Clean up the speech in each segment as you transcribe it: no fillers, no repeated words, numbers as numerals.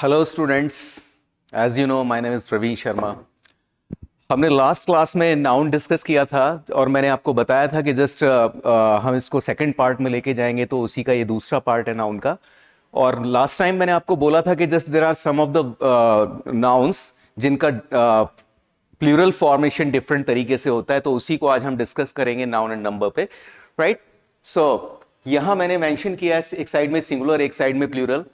Hello students, as you know my name is Praveen Sharma. हमने last class में noun discuss किया था और मैंने आपको बताया था कि जस्ट हम इसको सेकंड पार्ट में लेके जाएंगे, तो उसी का ये दूसरा पार्ट है नाउन का। और लास्ट टाइम मैंने आपको बोला था कि just there are some of the nouns जिनका प्लूरल फॉर्मेशन डिफरेंट तरीके से होता है, तो उसी को आज हम डिस्कस करेंगे नाउन एंड नंबर पे, राइट। सो यहां मैंने मेंशन किया है एक साइड में सिंगुलर, एक साइड में प्लूरल।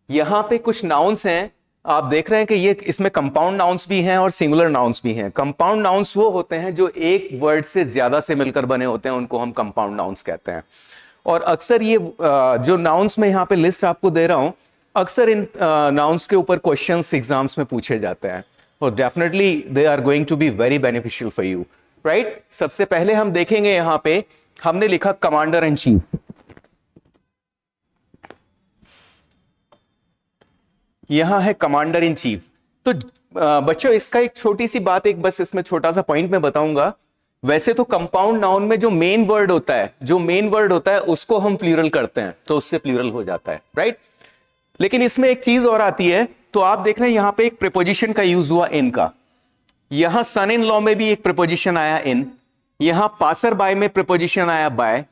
यहां पे कुछ नाउन्स हैं, आप देख रहे हैं कि ये इसमें कंपाउंड नाउन्स भी हैं और सिंगुलर नाउन्स भी हैं। कंपाउंड नाउन्स वो होते हैं जो एक वर्ड से ज्यादा से मिलकर बने होते हैं, उनको हम कंपाउंड नाउन्स कहते हैं। और अक्सर ये जो नाउन्स में यहां पे लिस्ट आपको दे रहा हूं, अक्सर इन नाउन्स के ऊपर क्वेश्चंस एग्जाम्स में पूछे जाते हैं और definitely they are going to be very beneficial for you, right. सबसे पहले हम देखेंगे, यहां पे हमने लिखा कमांडर इन चीफ। यहां है कमांडर इन चीफ। तो बच्चों, इसका एक छोटी सी बात, एक बस इसमें छोटा सा पॉइंट मैं बताऊंगा। वैसे तो कंपाउंड नाउन में जो मेन वर्ड होता है उसको हम प्लूरल करते हैं, तो उससे प्लूरल हो जाता है, राइट। लेकिन इसमें एक चीज और आती है, तो आप देख रहे हैं यहां पे एक प्रीपोजिशन का यूज हुआ इन का। यहां सन इन लॉ में भी एक प्रीपोजिशन आया इन, यहां पासर बाय में प्रीपोजिशन आया बाय,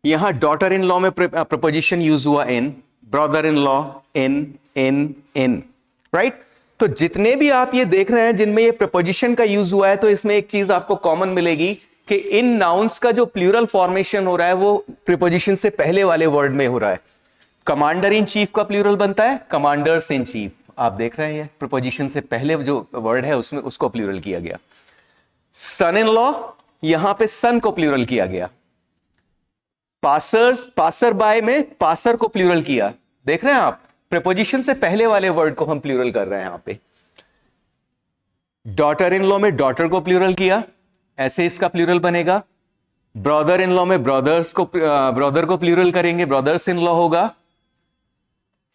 यहां डॉटर इन लॉ में प्रीपोजिशन यूज हुआ in, brother in law in, right. तो जितने भी आप ये देख रहे हैं जिनमें ये प्रीपोजिशन का यूज हुआ है, तो इसमें एक चीज आपको कॉमन मिलेगी कि इन नाउन्स का जो प्लूरल फॉर्मेशन हो रहा है वो प्रीपोजिशन से पहले वाले वर्ड में हो रहा है। कमांडर इन चीफ का प्लूरल बनता है कमांडर्स इन चीफ। आप देख रहे हैं ये प्रीपोजिशन से पहले जो वर्ड है उसमें उसको प्लूरल किया गया। सन इन लॉ, यहां पे सन को प्लूरल किया गया। पासर बाय में पासर को प्लूरल किया। देख रहे हैं आप, प्रीपोजिशन से पहले वाले वर्ड को हम प्लूरल कर रहे हैं यहां पे। डॉटर इन लॉ में डॉटर को प्लूरल किया, ऐसे इसका प्लूरल बनेगा। ब्रदर इन लॉ में ब्रदर को प्लूरल करेंगे, ब्रदर्स इन लॉ होगा।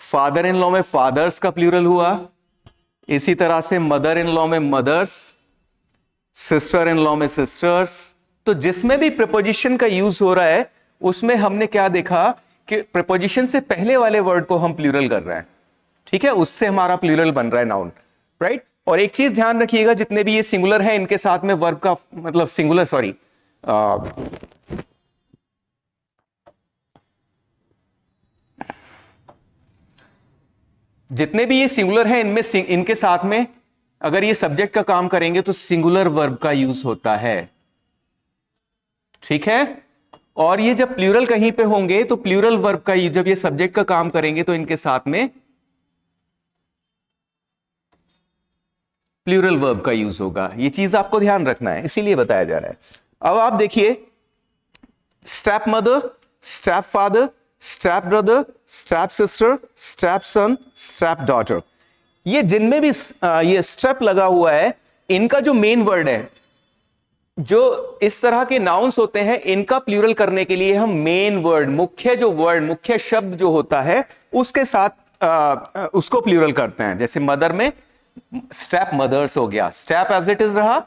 फादर इन लॉ में फादर्स का प्लूरल हुआ। इसी तरह से मदर इन लॉ में मदर्स, सिस्टर इन लॉ में सिस्टर्स। तो जिसमें भी प्रीपोजिशन का यूज हो रहा है उसमें हमने क्या देखा कि प्रीपोजिशन से पहले वाले वर्ड को हम प्लूरल कर रहे हैं, ठीक है, उससे हमारा प्लूरल बन रहा है नाउन, राइट। और एक चीज ध्यान रखिएगा, जितने भी ये सिंगुलर है इनके साथ में वर्ब का मतलब जितने भी ये सिंगुलर है इनमें इनके साथ में अगर ये सब्जेक्ट का काम करेंगे तो सिंगुलर वर्ब का यूज होता है, ठीक है। और ये जब प्लूरल कहीं पे होंगे तो प्लूरल वर्ब का, जब ये सब्जेक्ट का काम करेंगे तो इनके साथ में प्लूरल वर्ब का यूज होगा। ये चीज आपको ध्यान रखना है, इसीलिए बताया जा रहा है। अब आप देखिए, step mother, step father, step brother, step sister, step सन, स्टेप डॉटर, ये जिनमें भी ये स्टेप लगा हुआ है, इनका जो मेन वर्ड है, जो इस तरह के नाउन्स होते हैं, इनका प्लूरल करने के लिए हम मेन वर्ड, मुख्य शब्द जो होता है उसके साथ उसको प्लूरल करते हैं। जैसे मदर में स्टेप मदर्स हो गया, स्टेप एज इट इज रहा,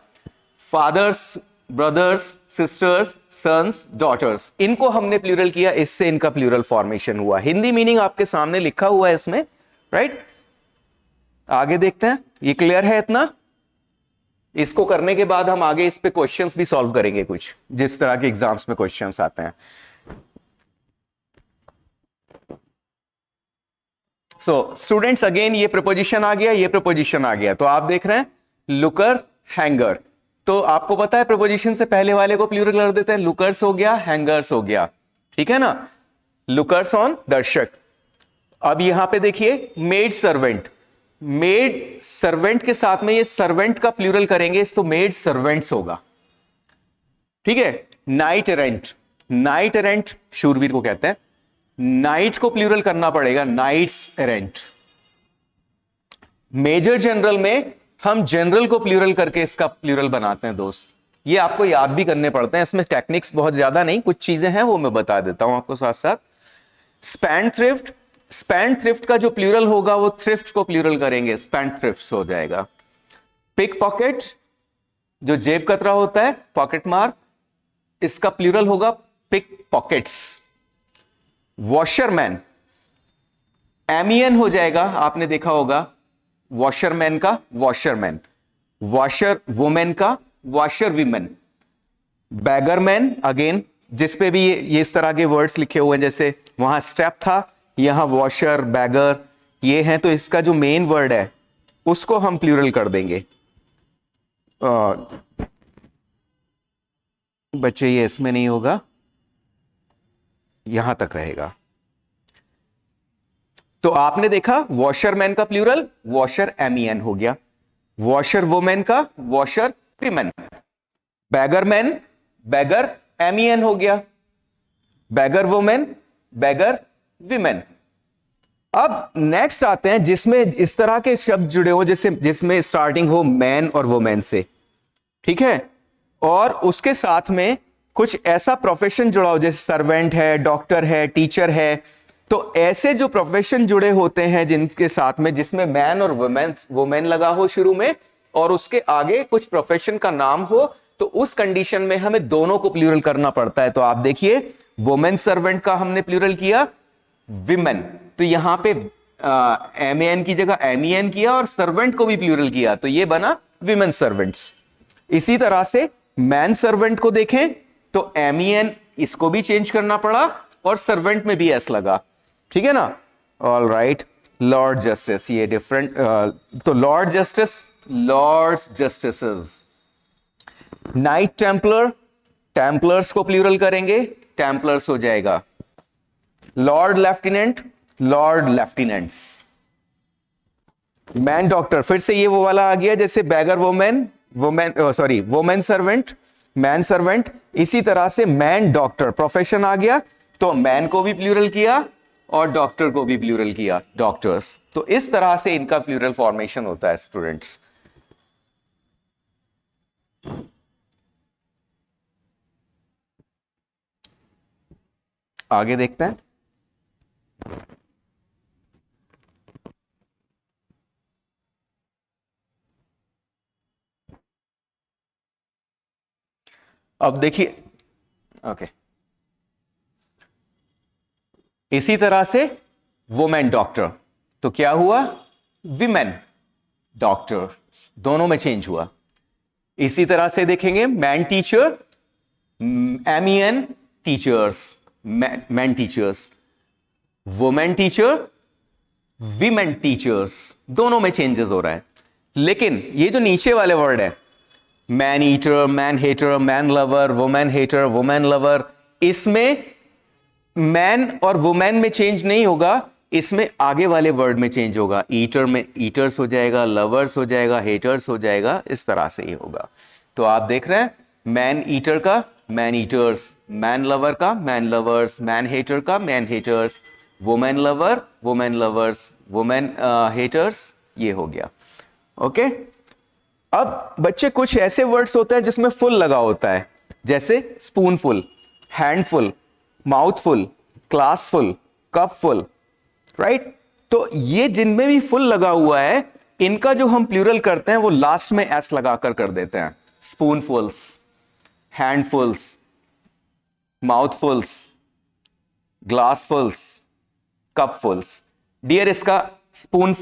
fathers, brothers, sisters, sons, daughters, इनको हमने प्लूरल किया, इससे इनका प्लूरल फॉर्मेशन हुआ। हिंदी मीनिंग आपके सामने लिखा हुआ है इसमें, राइट। आगे देखते हैं, ये क्लियर है इतना। इसको करने के बाद हम आगे इस पे क्वेश्चंस भी सॉल्व करेंगे, कुछ जिस तरह के एग्जाम्स में क्वेश्चंस आते हैं। सो स्टूडेंट्स, अगेन ये प्रीपोजिशन आ गया, ये प्रीपोजिशन आ गया, तो आप देख रहे हैं लुकर, हैंगर। तो आपको पता है प्रीपोजिशन से पहले वाले को प्लूरल कर देते हैं, लुकर्स हो गया, हैंगर्स हो गया, ठीक है ना। लुकर्स ऑन दर्शक। अब यहां पे देखिए मेड सर्वेंट, मेड सर्वेंट के साथ में ये सर्वेंट का प्लूरल करेंगे तो मेड सर्वेंट्स होगा, ठीक है। नाइट एरेंट, नाइट एरेंट शूरवीर को कहते हैं, नाइट को प्लूरल करना पड़ेगा, नाइट्स एरेंट। मेजर जनरल में हम जनरल को प्लूरल करके इसका प्लूरल बनाते हैं दोस्त, ये आपको याद भी करने पड़ते हैं, इसमें टेक्निक्स बहुत ज्यादा नहीं, कुछ चीजें हैं वो मैं बता देता हूं आपको साथ साथ। स्पैन थ्रिफ्ट, स्पैन थ्रिफ्ट का जो प्लूरल होगा वो थ्रिफ्ट को प्लूरल करेंगे, स्पैन थ्रिफ्ट्स हो जाएगा। पिक पॉकेट, जो जेब कतरा होता है, पॉकेट मार, इसका प्लूरल होगा पिक पॉकेट्स। वॉशरमैन, एमियन हो जाएगा, आपने देखा होगा वॉशरमैन का वॉशरमैन, वॉशर वुमेन का वॉशर वीमेन, बैगरमैन अगेन, जिसपे भी ये इस तरह के वर्ड्स लिखे हुए हैं, जैसे वहां स्टेप था, यहां वॉशर बैगर ये हैं, तो इसका जो मेन वर्ड है उसको हम प्लूरल कर देंगे। बच्चे ये इसमें नहीं होगा, यहां तक रहेगा। तो आपने देखा वॉशरमैन का प्लूरल वॉशर एमियन हो गया, वॉशर वुमेन का वॉशर वीमेन, बैगरमैन बैगर एमियन हो गया, बैगर वुमेन बैगर विमेन। अब नेक्स्ट आते हैं जिसमें इस तरह के शब्द जुड़े हो, जैसे जिसमें स्टार्टिंग हो मैन और वुमेन से, ठीक है, और उसके साथ में कुछ ऐसा प्रोफेशन जुड़ा हो जैसे सर्वेंट है, डॉक्टर है, टीचर है। तो ऐसे जो प्रोफेशन जुड़े होते हैं जिनके साथ में, जिसमें मैन और वुमेन लगा हो शुरू में और उसके आगे कुछ प्रोफेशन का नाम हो, तो उस कंडीशन में हमें दोनों को प्लूरल करना पड़ता है। तो आप देखिए वुमेन सर्वेंट का हमने प्लूरल किया विमेन, तो यहां पे एमएन की जगह एमियन किया और सर्वेंट को भी प्लूरल किया, तो ये बना विमेन सर्वेंट्स। इसी तरह से मैन सर्वेंट को देखें तो एमियन, इसको भी चेंज करना पड़ा और सर्वेंट में भी एस लगा, ठीक है ना। ऑल राइट, लॉर्ड जस्टिस, ये डिफरेंट, तो lord justice, lords justices. Knight templar, templars को प्लूरल करेंगे, टेम्पलर्स हो जाएगा। Lord lieutenant, lord lieutenants. Man doctor, फिर से ये वो वाला आ गया जैसे beggar women, women servant, man servant. इसी तरह से मैन डॉक्टर प्रोफेशन आ गया, तो मैन को भी प्लूरल किया और डॉक्टर को भी प्लूरल किया, डॉक्टर्स। तो इस तरह से इनका प्लूरल फॉर्मेशन होता है स्टूडेंट्स। आगे देखते हैं। अब देखिए, ओके, इसी तरह से वुमेन डॉक्टर, तो क्या हुआ, विमेन डॉक्टर, दोनों में चेंज हुआ। इसी तरह से देखेंगे man teacher, men teachers, man teachers, women teacher, women teachers, दोनों में चेंजेस हो रहा है। लेकिन ये जो नीचे वाले वर्ड है, man eater, man hater, man lover, women hater, women lover, इसमें मैन और वुमेन में चेंज नहीं होगा, इसमें आगे वाले वर्ड में चेंज होगा। ईटर में ईटर्स हो जाएगा, लवर्स हो जाएगा, हेटर्स हो जाएगा, इस तरह से ही होगा। तो आप देख रहे हैं मैन ईटर का मैन ईटर्स, मैन लवर का मैन लवर्स, मैन हेटर का man haters, women lover women lovers, women haters, ये हो गया। ओके, अब बच्चे कुछ ऐसे वर्ड्स होते हैं जिसमें फुल लगा होता है, जैसे spoonful, handful, mouthful, classful, cupful, right. तो ये जिनमें भी फुल लगा हुआ है, इनका जो हम प्लूरल करते हैं वो लास्ट में एस लगाकर कर देते हैं। स्पूनफुल्स, हैंडफुल्स, माउथफुल्स, ग्लासफुल्स, कपफुल्स। डियर, इसका स्पून,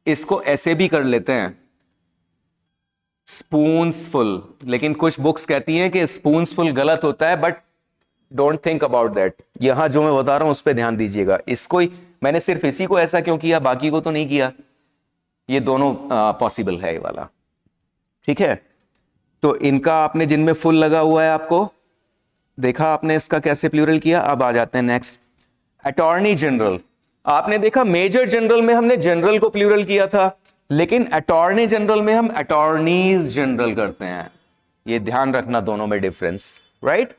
इसको ऐसे भी कर लेते हैं स्पून्सफुल, लेकिन कुछ बुक्स कहती हैं कि स्पून्सफुल गलत होता है, but don't think about that. यहां जो मैं बता रहा हूं उस पर ध्यान दीजिएगा। इसको ही मैंने सिर्फ इसी को ऐसा क्यों किया, बाकी को तो नहीं किया। ये दोनों पॉसिबल है ये वाला, ठीक है। तो इनका आपने जिनमें फुल लगा हुआ है, आपको देखा आपने इसका कैसे प्लूरल किया। अब आ जाते हैं नेक्स्ट, अटॉर्नी जनरल। आपने देखा मेजर जनरल में हमने जनरल को प्लूरल किया था, लेकिन अटॉर्नी जनरल में हम अटॉर्नीज जनरल करते हैं। ये ध्यान रखना, दोनों में डिफरेंस, राइट।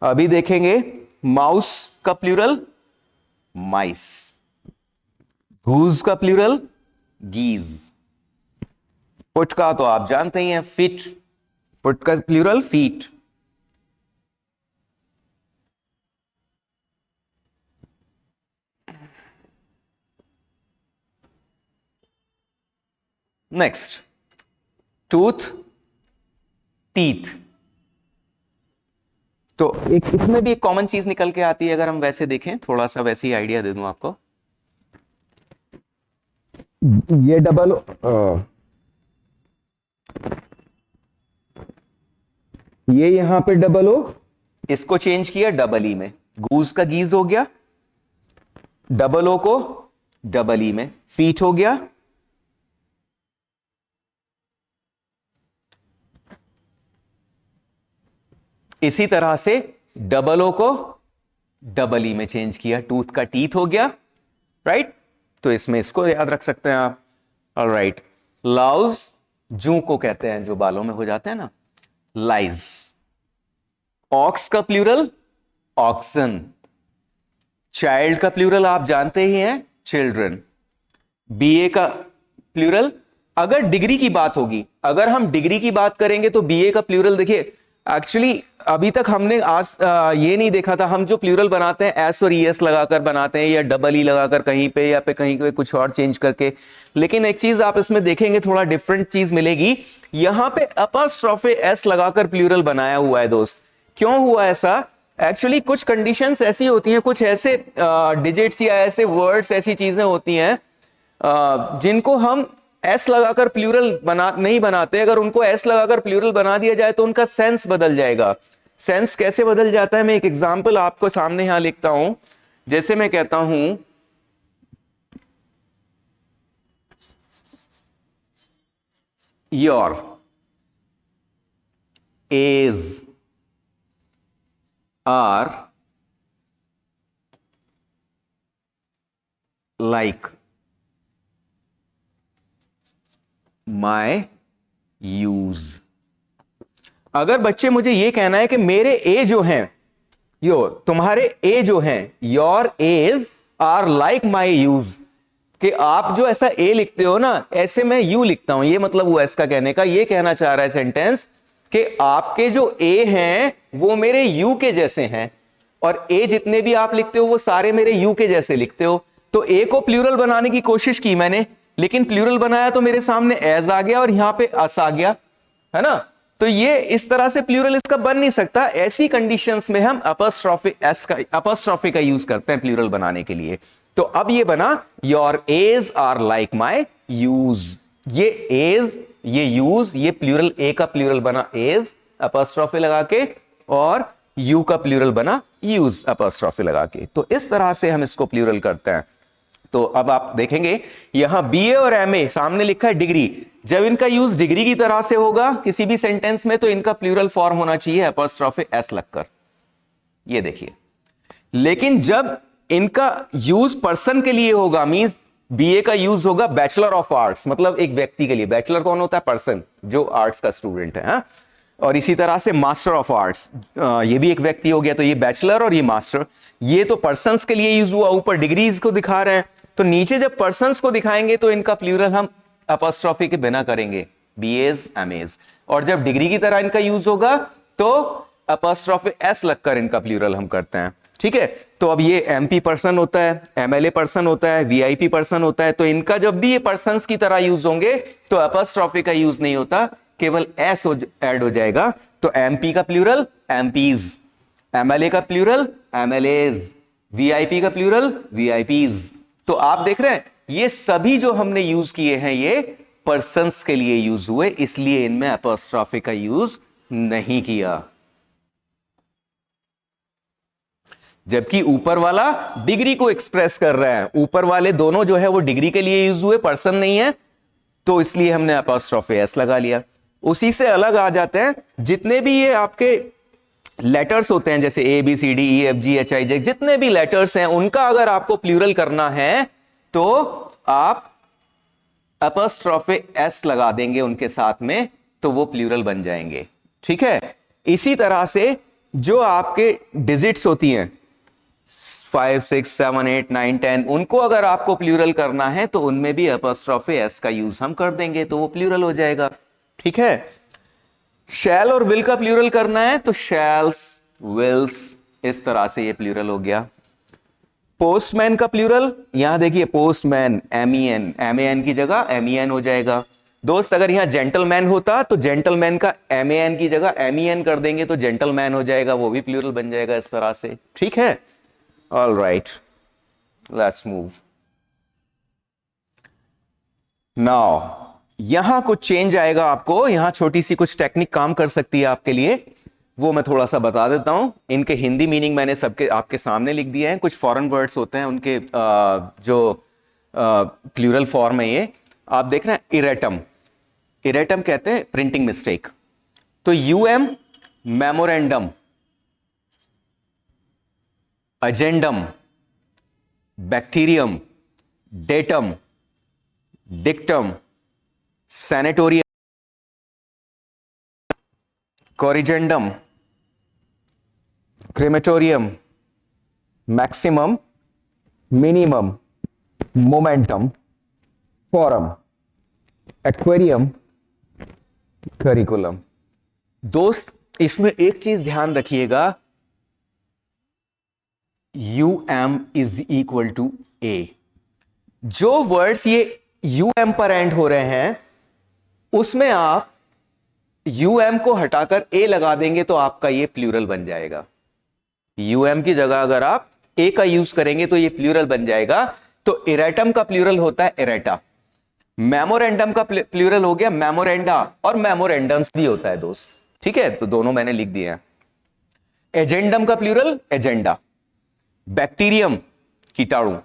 अभी देखेंगे माउस का प्लूरल माइस, गूज का प्लूरल गीज, फुट का तो आप जानते ही हैं फिट, फुट का plural feet. Next, tooth, teeth. तो एक इसमें भी एक कॉमन चीज निकल के आती है, अगर हम वैसे देखें, थोड़ा सा वैसे ही आइडिया दे दूं आपको। ये डबल ये यहां पे डबल ओ, इसको चेंज किया डबल ई में, गूज का गीज हो गया, डबल ओ को डबल ई में, फीट हो गया, इसी तरह से डबल ओ को डबल ई में चेंज किया, टूथ का टीथ हो गया, राइट। तो इसमें इसको याद रख सकते हैं आप। ऑलराइट, लाउज जू को कहते हैं जो बालों में हो जाते हैं ना, लाइज। ऑक्स का प्लूरल ऑक्सन, चाइल्ड का प्लूरल आप जानते ही हैं चिल्ड्रन, बीए का प्लूरल, अगर डिग्री की बात होगी, अगर हम डिग्री की बात करेंगे तो बीए का प्लूरल देखिए, एक्चुअली अभी तक हमने आज ये नहीं देखा था, हम जो प्लूरल बनाते हैं एस और ईएस लगाकर बनाते हैं, या डबल ई लगाकर कहीं पे, या पे कहीं पे कुछ और चेंज करके। लेकिन एक चीज आप इसमें देखेंगे, थोड़ा डिफरेंट चीज मिलेगी, यहां पे अपॉस्ट्रोफे एस लगाकर प्लूरल बनाया हुआ है दोस्त। क्यों हुआ ऐसा? एक्चुअली कुछ कंडीशंस ऐसी होती हैं, कुछ ऐसे डिजिट्स या ऐसे वर्ड्स, ऐसी चीजें होती हैं जिनको हम एस लगाकर प्लूरल नहीं बनाते। अगर उनको एस लगाकर प्लूरल बना दिया जाए तो उनका सेंस बदल जाएगा। सेंस कैसे बदल जाता है, मैं एक एग्जांपल आपको सामने यहां लिखता हूं। जैसे मैं कहता हूं your A's are like my U's. अगर बच्चे मुझे यह कहना है कि मेरे ए जो हैं, तुम्हारे ए जो हैं, your A's are like my U's, कि आप जो ऐसा ए लिखते हो ना, ऐसे मैं यू लिखता हूं, ये मतलब हुआ इसका कहने का। ये कहना चाह रहा है सेंटेंस कि आपके जो ए हैं वो मेरे यू के जैसे हैं, और ए जितने भी आप लिखते हो वो सारे मेरे यू के जैसे लिखते हो। तो ए को प्लूरल बनाने की कोशिश की मैंने, लेकिन प्लूरल बनाया तो मेरे सामने एज आ गया और यहां पे अस आ गया, है ना। तो ये इस तरह से प्लूरल इसका बन नहीं सकता। ऐसी कंडीशंस में हम अपॉस्ट्रोफी का यूज करते हैं प्लूरल बनाने के लिए। तो अब ये बना your A's are like my U's. ये एज, ये यूज, ये प्लूरल, ए का प्लूरल बना एज अपॉस्ट्रोफी लगा के, और यू का प्लूरल बना यूज अपॉस्ट्रोफी लगा के। तो इस तरह से हम इसको प्लूरल करते हैं। तो अब आप देखेंगे यहां बीए और एमए सामने लिखा है डिग्री। जब इनका यूज डिग्री की तरह से होगा किसी भी सेंटेंस में, तो इनका प्लूरल फॉर्म होना चाहिए अपॉस्ट्रोफी एस लगकर, ये देखिए। लेकिन जब इनका यूज पर्सन के लिए होगा, मींस बीए का यूज होगा बैचलर ऑफ आर्ट्स, मतलब एक व्यक्ति के लिए। बैचलर कौन होता है? पर्सन, जो आर्ट्स का स्टूडेंट है, हा? और इसी तरह से मास्टर ऑफ आर्ट्स, ये भी एक व्यक्ति हो गया। तो ये बैचलर और ये मास्टर, ये तो पर्सन्स के लिए यूज हुआ। ऊपर डिग्रीज को दिखा रहे हैं, तो नीचे जब पर्सन्स को दिखाएंगे तो इनका प्लूरल हम अपॉस्ट्रोफी के बिना करेंगे, बीएज एमएज। और जब डिग्री की तरह इनका यूज होगा तो अपॉस्ट्रोफी एस लगकर इनका प्लूरल हम करते हैं, ठीक है। तो अब ये एमपी पर्सन होता है, एमएलए पर्सन होता है, वीआईपी पर्सन होता है। तो इनका जब भी ये पर्सन्स की तरह यूज होंगे तो अपॉस्ट्रोफी का यूज नहीं होता, केवल एस ऐड हो जाएगा। तो एमपी का प्लूरल एमपीज, एमएलए का प्लूरल एमएलएज, वीआईपी का प्लूरल वीआईपीज। तो आप देख रहे हैं ये सभी जो हमने यूज किए हैं ये पर्सन्स के लिए यूज हुए, इसलिए इनमें अपॉस्ट्रोफी का यूज नहीं किया। जबकि ऊपर वाला डिग्री को एक्सप्रेस कर रहा है, ऊपर वाले दोनों जो है वो डिग्री के लिए यूज हुए, पर्सन नहीं है, तो इसलिए हमने अपॉस्ट्रोफी एस लगा लिया। उसी से अलग आ जाते हैं जितने भी ये आपके लेटर्स होते हैं, जैसे A B C D E F G H I J, जितने भी लेटर्स हैं उनका अगर आपको प्लूरल करना है तो आप अपॉस्ट्रोफी एस लगा देंगे उनके साथ में, तो वो प्लूरल बन जाएंगे, ठीक है। इसी तरह से जो आपके डिजिट्स होती हैं 5 6 7 8 9 10, उनको अगर आपको प्लूरल करना है तो उनमें भी अपॉस्ट्रोफी एस का यूज हम कर देंगे, तो वो प्लूरल हो जाएगा, ठीक है। शैल और विल का प्लूरल करना है तो शैल्स, विल्स, इस तरह से ये प्लूरल हो गया। पोस्टमैन का प्लूरल, यहां देखिए पोस्टमैन, एमईएन, एमएन की जगह एमईएन हो जाएगा। दोस्त अगर यहां जेंटलमैन होता तो जेंटलमैन का एमएन की जगह एमईएन कर देंगे तो जेंटलमैन हो जाएगा, वो भी प्लूरल बन जाएगा इस तरह से, ठीक है। All right, let's move. Now यहां कुछ चेंज आएगा आपको, यहां छोटी सी कुछ टेक्निक काम कर सकती है आपके लिए, वो मैं थोड़ा सा बता देता हूं। इनके हिंदी मीनिंग मैंने सबके आपके सामने लिख दिए हैं। कुछ फॉरेन वर्ड्स होते हैं, उनके जो प्लूरल फॉर्म है ये आप देख रहे हैं। इरेटम, इरेटम कहते हैं प्रिंटिंग मिस्टेक। तो UM memorandum, agendum, bacterium, datum, dictum, sanatorium, corrigendum, crematorium, maximum, minimum, momentum, forum, aquarium, curriculum. दोस्त इसमें एक चीज ध्यान रखिएगा, UM is equal to A. जो वर्ड्स ये यूएम पर एंड हो रहे हैं उसमें आप यूएम को हटाकर ए लगा देंगे तो आपका ये प्लूरल बन जाएगा। यूएम की जगह अगर आप ए का यूज करेंगे तो ये प्लूरल बन जाएगा। तो इरेटम का प्लूरल होता है इरेटा, मेमोरेंडम का प्लूरल हो गया मेमोरेंडा, और मेमोरेंडम्स भी होता है दोस्त, ठीक है। तो दोनों मैंने लिख दिए हैं। एजेंडम का प्लूरल एजेंडा, बैक्टीरियम कीटाणु,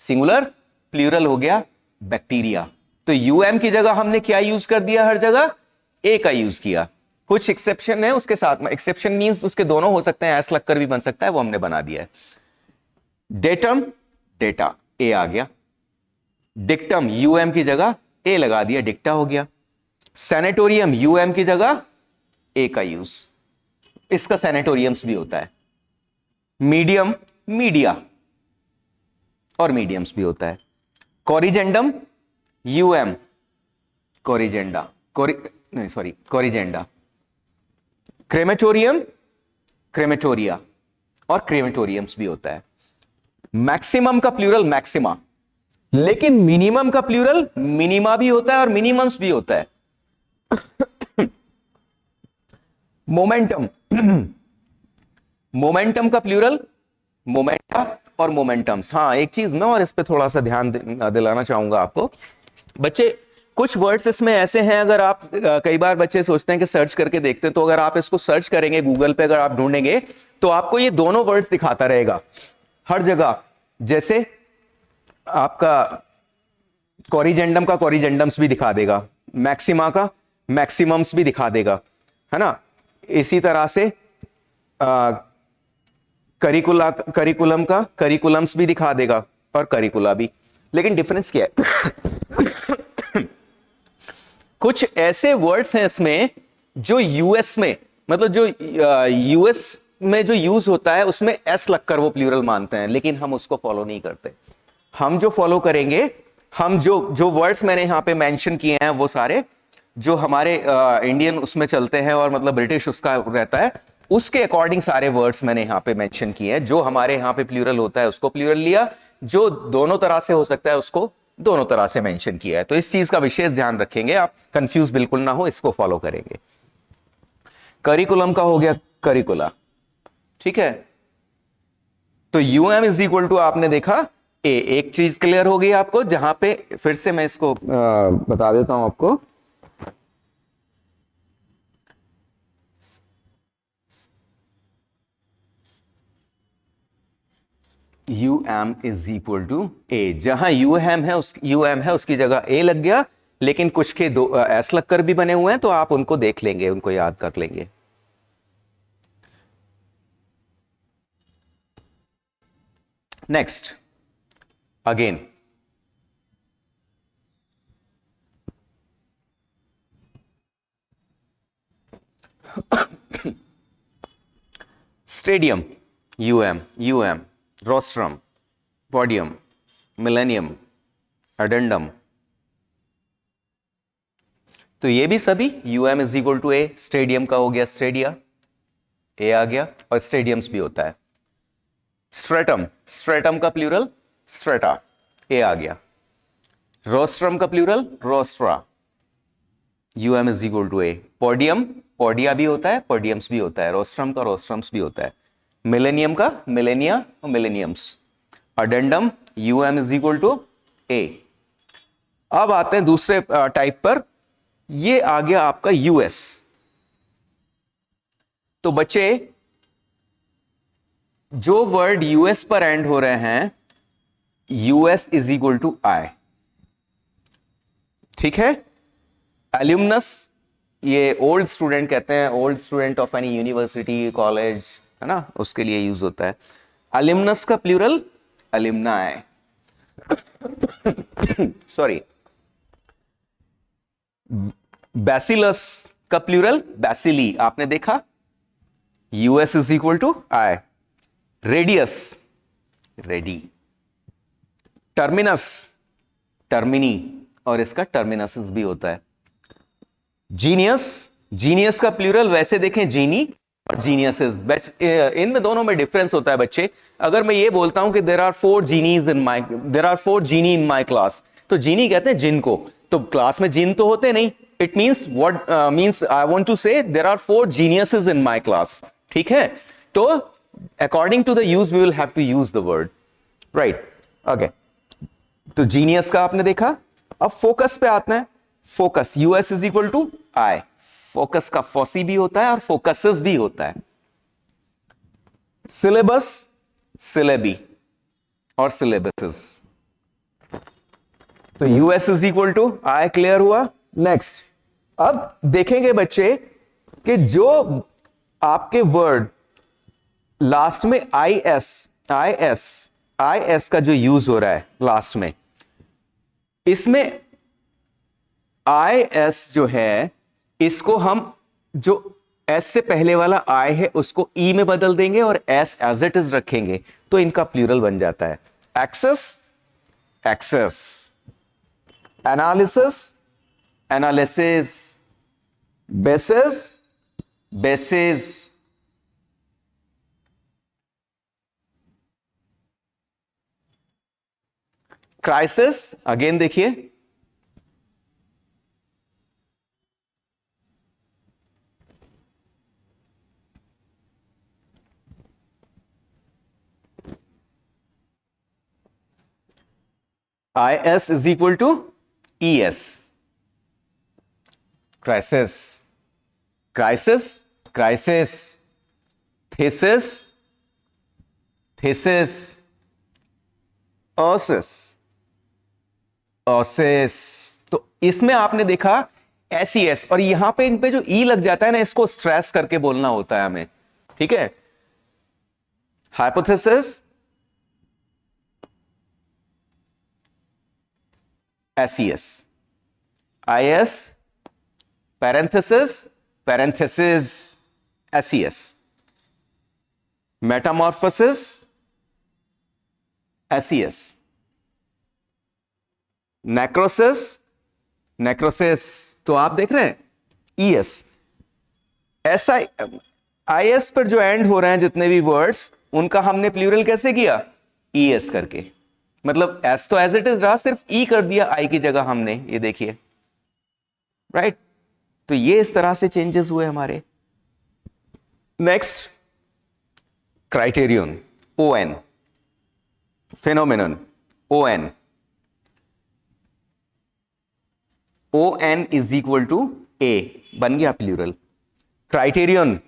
सिंगुलर, प्लूरल हो गया बैक्टीरिया। तो यूएम की जगह हमने क्या यूज कर दिया, हर जगह ए का यूज किया। कुछ एक्सेप्शन है उसके साथ में, एक्सेप्शन मींस उसके दोनों हो सकते हैं, एस लगकर भी बन सकता है, वो हमने बना दिया है। डेटम डेटा, ए आ गया। डिक्टम यूएम की जगह ए लगा दिया, डिक्टा हो गया। सैनिटोरियम यूएम की जगह ए का यूज, इसका सैनिटोरियम्स भी होता है। मीडियम मीडिया और मीडियम्स भी होता है। Corrigendum UM corrigenda, corrigenda. Crematorium crematoria और क्रेमेटोरियम्स भी होता है। मैक्सिमम का प्लूरल मैक्सिमा, लेकिन मिनिमम का प्लूरल मिनिमा भी होता है और मिनिमम्स भी होता है। मोमेंटम, मोमेंटम का प्लूरल मोमेंटा और मोमेंटम्स। हाँ एक चीज मैं और इस पे थोड़ा सा ध्यान दिलाना चाहूंगा आपको बच्चे, कुछ वर्ड्स इसमें ऐसे हैं, अगर आप कई बार बच्चे सोचते हैं कि सर्च करके देखते हैं, तो अगर आप इसको सर्च करेंगे गूगल पे, अगर आप ढूंढेंगे तो आपको ये दोनों वर्ड्स दिखाता रहेगा हर जगह। जैसे आपका कोरिजेंडम का कोरिजेंडम्स भी दिखा देगा, मैक्सिमा का मैक्सिमम्स भी दिखा देगा, है ना। इसी तरह से करिकुलम का करिकुलम्स भी दिखा देगा और करिकुला भी। लेकिन डिफरेंस क्या है? कुछ ऐसे वर्ड्स हैं इसमें जो यूएस में, मतलब जो यूएस में जो यूज होता है उसमें एस लगकर वो प्लूरल मानते हैं, लेकिन हम उसको फॉलो नहीं करते। हम जो फॉलो करेंगे, हम जो वर्ड्स मैंने यहां पे मेंशन किए हैं वो सारे जो हमारे इंडियन उसमें चलते हैं और मतलब ब्रिटिश उसका रहता है, उसके अकॉर्डिंग सारे वर्ड्स मैंने यहां पे मेंशन किए हैं। जो हमारे यहां पे प्लूरल होता है उसको प्लूरल लिया, जो दोनों तरह से हो सकता है उसको दोनों तरह से मेंशन किया है। तो इस चीज का विशेष ध्यान रखेंगे, आप कंफ्यूज बिल्कुल ना हो, इसको फॉलो करेंगे। करिकुलम का हो गया करिकुला, ठीक है। तो यूएम इज इक्वल टू आपने देखा ए। एक चीज क्लियर हो गई आपको, जहां पे फिर से मैं इसको बता देता हूं आपको। यूएम इज इक्वल टू ए, जहां यूएम है उसकी जगह ए लग गया, लेकिन कुछ के दो एस लगकर भी बने हुए हैं, तो आप उनको देख लेंगे, उनको याद कर लेंगे। Next again stadium U M, U M, rostrum, podium, millennium, addendum, तो ये भी सभी U M is equal to A. Stadium का हो गया स्टेडिया, ए आ गया, और स्टेडियम्स भी होता है। स्ट्रेटम, स्ट्रेटम का प्लूरल स्ट्रेटा, ए आ गया। रोस्ट्रम का plural rostra, UM is equal to A. Podium, podia भी होता है, पोडियम्स भी होता है। रोस्ट्रम का रोस्ट्रम्स भी होता है। मिलेनियम का मिलेनिया और millenniums. Addendum UM is equal to A. अब आते हैं दूसरे टाइप पर, ये आ गया आपका यूएस। तो बच्चे जो वर्ड यूएस पर एंड हो रहे हैं, US is equal to I, ठीक है। एल्यूमनस, ये ओल्ड स्टूडेंट कहते हैं, old student of any university college, है ना, उसके लिए यूज होता है। एल्यूमनस का प्लूरल एल्यूमनाई, सॉरी। बैसिलस का प्लूरल बैसिली, आपने देखा, US is equal to I. Radius radii, terminus termini, और इसका टर्मिनस भी होता है। जीनियस, जीनियस का प्लूरल वैसे देखें जीनी और जीनियसेस, इनमें दोनों में डिफरेंस होता है बच्चे। अगर मैं ये बोलता हूं कि there are 4 genii in my class, तो जीनी कहते हैं जिन को, तो क्लास में जिन तो होते नहीं। It means what means I want to say there are 4 geniuses in my class, ठीक है। तो according to the use we will have to use the word, right, okay. तो जीनियस का आपने देखा। अब फोकस पे आते हैं। Focus, US is equal to I. Focus का फॉसी भी होता है और फोकसेस भी होता है। सिलेबस, सिलेबी और सिलेबसेस। तो US is equal to I, clear हुआ। नेक्स्ट, अब देखेंगे बच्चे कि जो आपके वर्ड लास्ट में आई एस का जो यूज हो रहा है लास्ट में, इसमें आई एस जो है, इसको हम जो एस से पहले वाला आई है उसको ई में बदल देंगे और एस एज इट इज रखेंगे, तो इनका प्लूरल बन जाता है। Axis, axes. Analysis, analyses. Basis, bases. Crisis, again देखिए, I S is equal to E S. Crisis, crises, crises. Thesis, theses. Oasis, oases. तो इसमें आपने देखा एस, और यहां पे इन पे जो ई लग जाता है ना, इसको स्ट्रेस करके बोलना होता है हमें, ठीक है। Hypothesis, S, I S, parenthesis, parenthesis, S, Metamorphosis, S, necrosis, necrosis. तो आप देख रहे हैं E S, S I S पर जो एंड हो रहे हैं जितने भी वर्ड्स, उनका हमने प्लूरल कैसे किया, ई एस करके। मतलब एस तो एज इट इज रहा, सिर्फ ई कर दिया आई की जगह हमने, ये देखिए, राइट। तो ये इस तरह से चेंजेस हुए हमारे। Next, criterion, O N. Phenomenon, O N. O N is equal to A, बन गया plural. Criterion,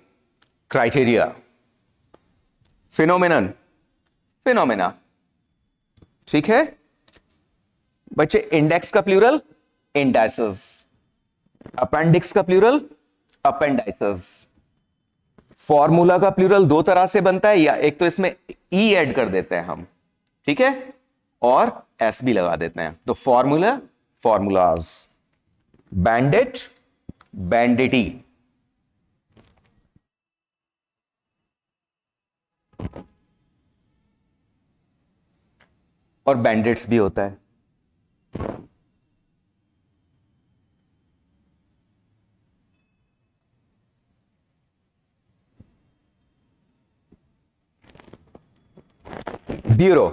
criteria. Phenomenon, phenomena, ठीक है बच्चे। इंडेक्स का प्लूरल इंडाइसेस। अपेंडिक्स का प्लूरल अपेंडाइसेस। फॉर्मूला का प्लूरल दो तरह से बनता है, या एक तो इसमें ई ऐड कर देते हैं हम, ठीक है, और एस भी लगा देते हैं, तो फॉर्मूला, फॉर्मूलाज। बैंडेट, बैंडिटी। और बैंडेट्स भी होता है। ब्यूरो,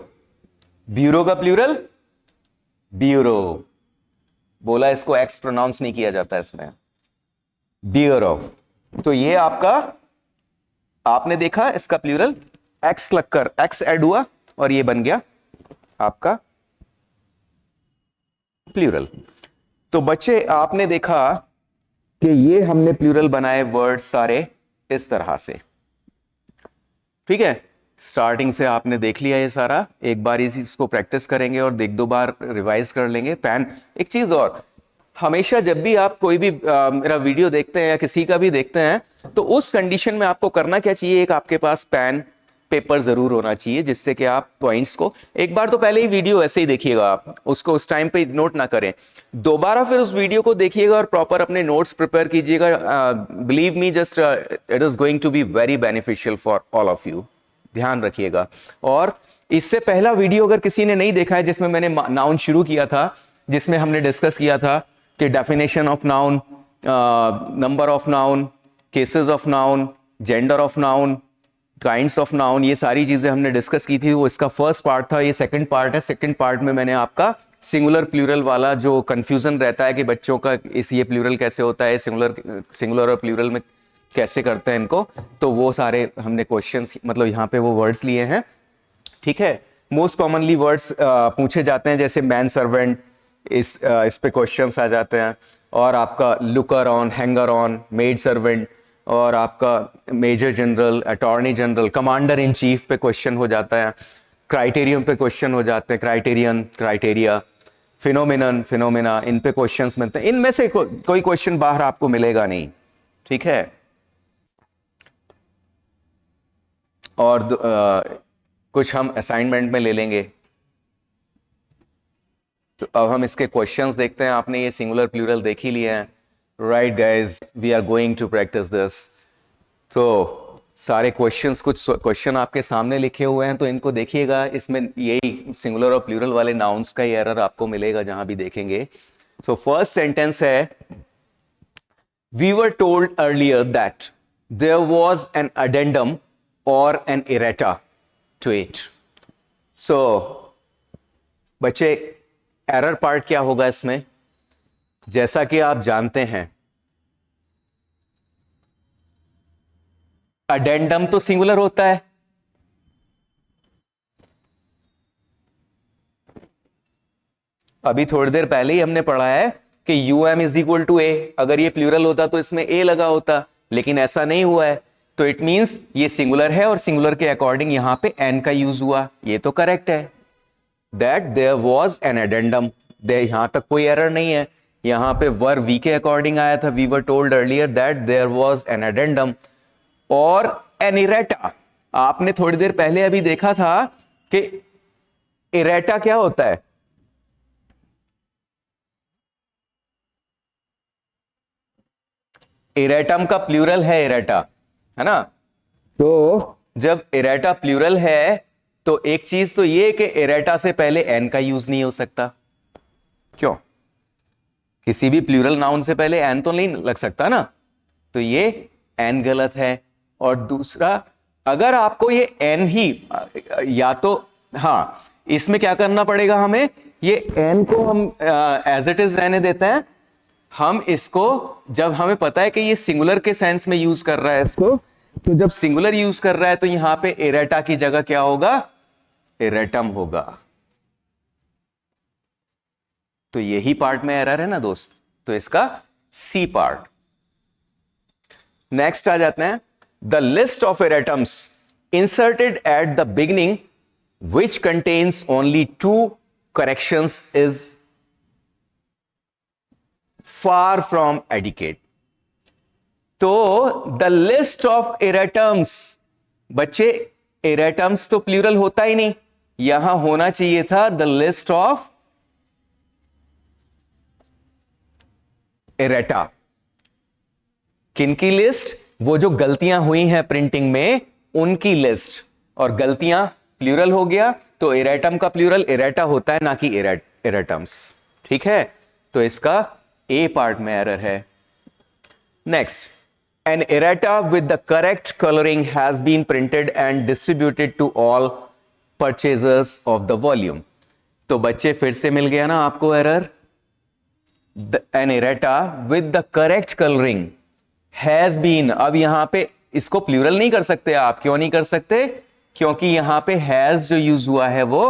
ब्यूरो का प्लूरल ब्यूरो। बोला इसको एक्स प्रोनाउंस नहीं किया जाता इसमें, ब्यूरो। तो ये आपका, आपने देखा इसका प्लूरल एक्स लगकर एक्स ऐड हुआ और ये बन गया आपका प्लूरल। तो बच्चे आपने देखा कि ये हमने प्लूरल बनाए वर्ड सारे इस तरह से, ठीक है। स्टार्टिंग से आपने देख लिया ये सारा, एक बार इसको प्रैक्टिस करेंगे और एक दो बार रिवाइज कर लेंगे। पैन, एक चीज और, हमेशा जब भी आप कोई भी मेरा वीडियो देखते हैं या किसी का भी देखते हैं तो उस कंडीशन में आपको करना क्या चाहिए, एक आपके पास पेन पेपर जरूर होना चाहिए जिससे कि आप पॉइंट्स को एक बार तो पहले ही वीडियो ऐसे ही देखिएगा, आप उसको उस टाइम पे नोट ना करें, दोबारा फिर उस वीडियो को देखिएगा और प्रॉपर अपने नोट्स प्रिपेयर कीजिएगा। Believe me, just it is going to be very beneficial for all of you, ध्यान रखिएगा। और इससे पहला वीडियो अगर किसी ने नहीं देखा है जिसमें मैंने नाउन शुरू किया था, जिसमें हमने डिस्कस किया था कि definition of noun, number of noun, cases of noun, gender of noun, kinds of noun, ये सारी चीजें हमने डिस्कस की थी, वो इसका फर्स्ट पार्ट था। ये सेकंड पार्ट है। सेकंड पार्ट में मैंने आपका सिंगुलर प्लूरल वाला जो कंफ्यूजन रहता है कि बच्चों का इस ये प्लूरल कैसे होता है, सिंगुलर और प्लूरल में कैसे करते हैं इनको, तो वो सारे हमने क्वेश्चंस, मतलब यहाँ पे वो वर्ड्स लिए हैं, ठीक है। मोस्ट कॉमनली वर्ड्स पूछे जाते हैं जैसे मैन सर्वेंट, इस पे क्वेश्चंस आ जाते हैं, और आपका looker on, hanger on, maid servant, और आपका major general, attorney general, commander in chief पे क्वेश्चन हो जाता है, क्राइटेरियन पे क्वेश्चन हो जाते हैं, क्राइटेरियन, क्राइटेरिया, फिनोमिनन, फिनोमिना, इन पे क्वेश्चंस मिलते हैं। इनमें से कोई क्वेश्चन बाहर आपको मिलेगा नहीं, ठीक है। और कुछ हम असाइनमेंट में ले लेंगे। तो अब हम इसके क्वेश्चंस देखते हैं। आपने ये सिंगुलर प्लूरल देख ही लिए हैं, right guys, we are going to practice this. तो सारे क्वेश्चंस, कुछ क्वेश्चन आपके सामने लिखे हुए हैं तो इनको देखिएगा, इसमें यही सिंगुलर और प्लूरल वाले नाउन्स का ही एरर आपको मिलेगा जहां भी देखेंगे। तो फर्स्ट सेंटेंस है, we were told earlier that there was an addendum और an errata to it. So बच्चे, एरर पार्ट क्या होगा इसमें? जैसा कि आप जानते हैं अडेंडम तो सिंगुलर होता है, अभी थोड़ी देर पहले ही हमने पढ़ा है कि UM इज इक्वल टू ए, अगर ये प्लूरल होता तो इसमें ए लगा होता, लेकिन ऐसा नहीं हुआ है, तो इट मींस ये सिंगुलर है और सिंगुलर के अकॉर्डिंग यहां पे एन का यूज हुआ, ये तो करेक्ट है। That there was an addendum, यहां तक कोई एरर नहीं है। यहां पे वर वी के अकॉर्डिंग आया था, we were told earlier that there was an addendum और एन इरेटा। आपने थोड़ी देर पहले अभी देखा था कि इरेटा क्या होता है, इरेटम का प्लूरल है इरेटा, है ना। तो जब इरेटा प्लूरल है तो एक चीज तो ये कि इरेटा से पहले एन का यूज नहीं हो सकता। क्यों? किसी भी प्लूरल नाउन से पहले एन तो नहीं लग सकता ना, तो ये एन गलत है। और दूसरा, अगर आपको ये एन ही, या तो हाँ, इसमें क्या करना पड़ेगा हमें, ये एन को हम एज इट इज रहने देते हैं। हम इसको, जब हमें पता है कि ये सिंगुलर के सेंस में यूज कर रहा है इसको, तो जब सिंगुलर यूज कर रहा है तो यहां पे इरेटा की जगह क्या होगा, इरेटम होगा। तो यही पार्ट में एरर है ना दोस्त, तो इसका सी पार्ट। नेक्स्ट आ जाते हैं, the list of erratums inserted at the beginning which contains only 2 corrections is far from adequate. तो द लिस्ट ऑफ इरेटम्स, बच्चे इरेटम्स तो प्लूरल होता ही नहीं, यहां होना चाहिए था द लिस्ट ऑफ इरेटा। किनकी लिस्ट? वो जो गलतियां हुई हैं प्रिंटिंग में उनकी लिस्ट, और गलतियां प्लूरल हो गया तो इरेटम का प्लूरल इरेटा होता है, ना कि इरेटम्स, ठीक है। तो इसका ए पार्ट में एरर है। Next, an errata with the correct colouring has been printed and distributed to all purchasers of the volume. तो बच्चे फिर से मिल गया ना आपको error, an errata with the correct colouring has been. अब यहां पे इसको प्लूरल नहीं कर सकते आप, क्यों नहीं कर सकते? क्योंकि यहां पे हैज जो यूज हुआ है वो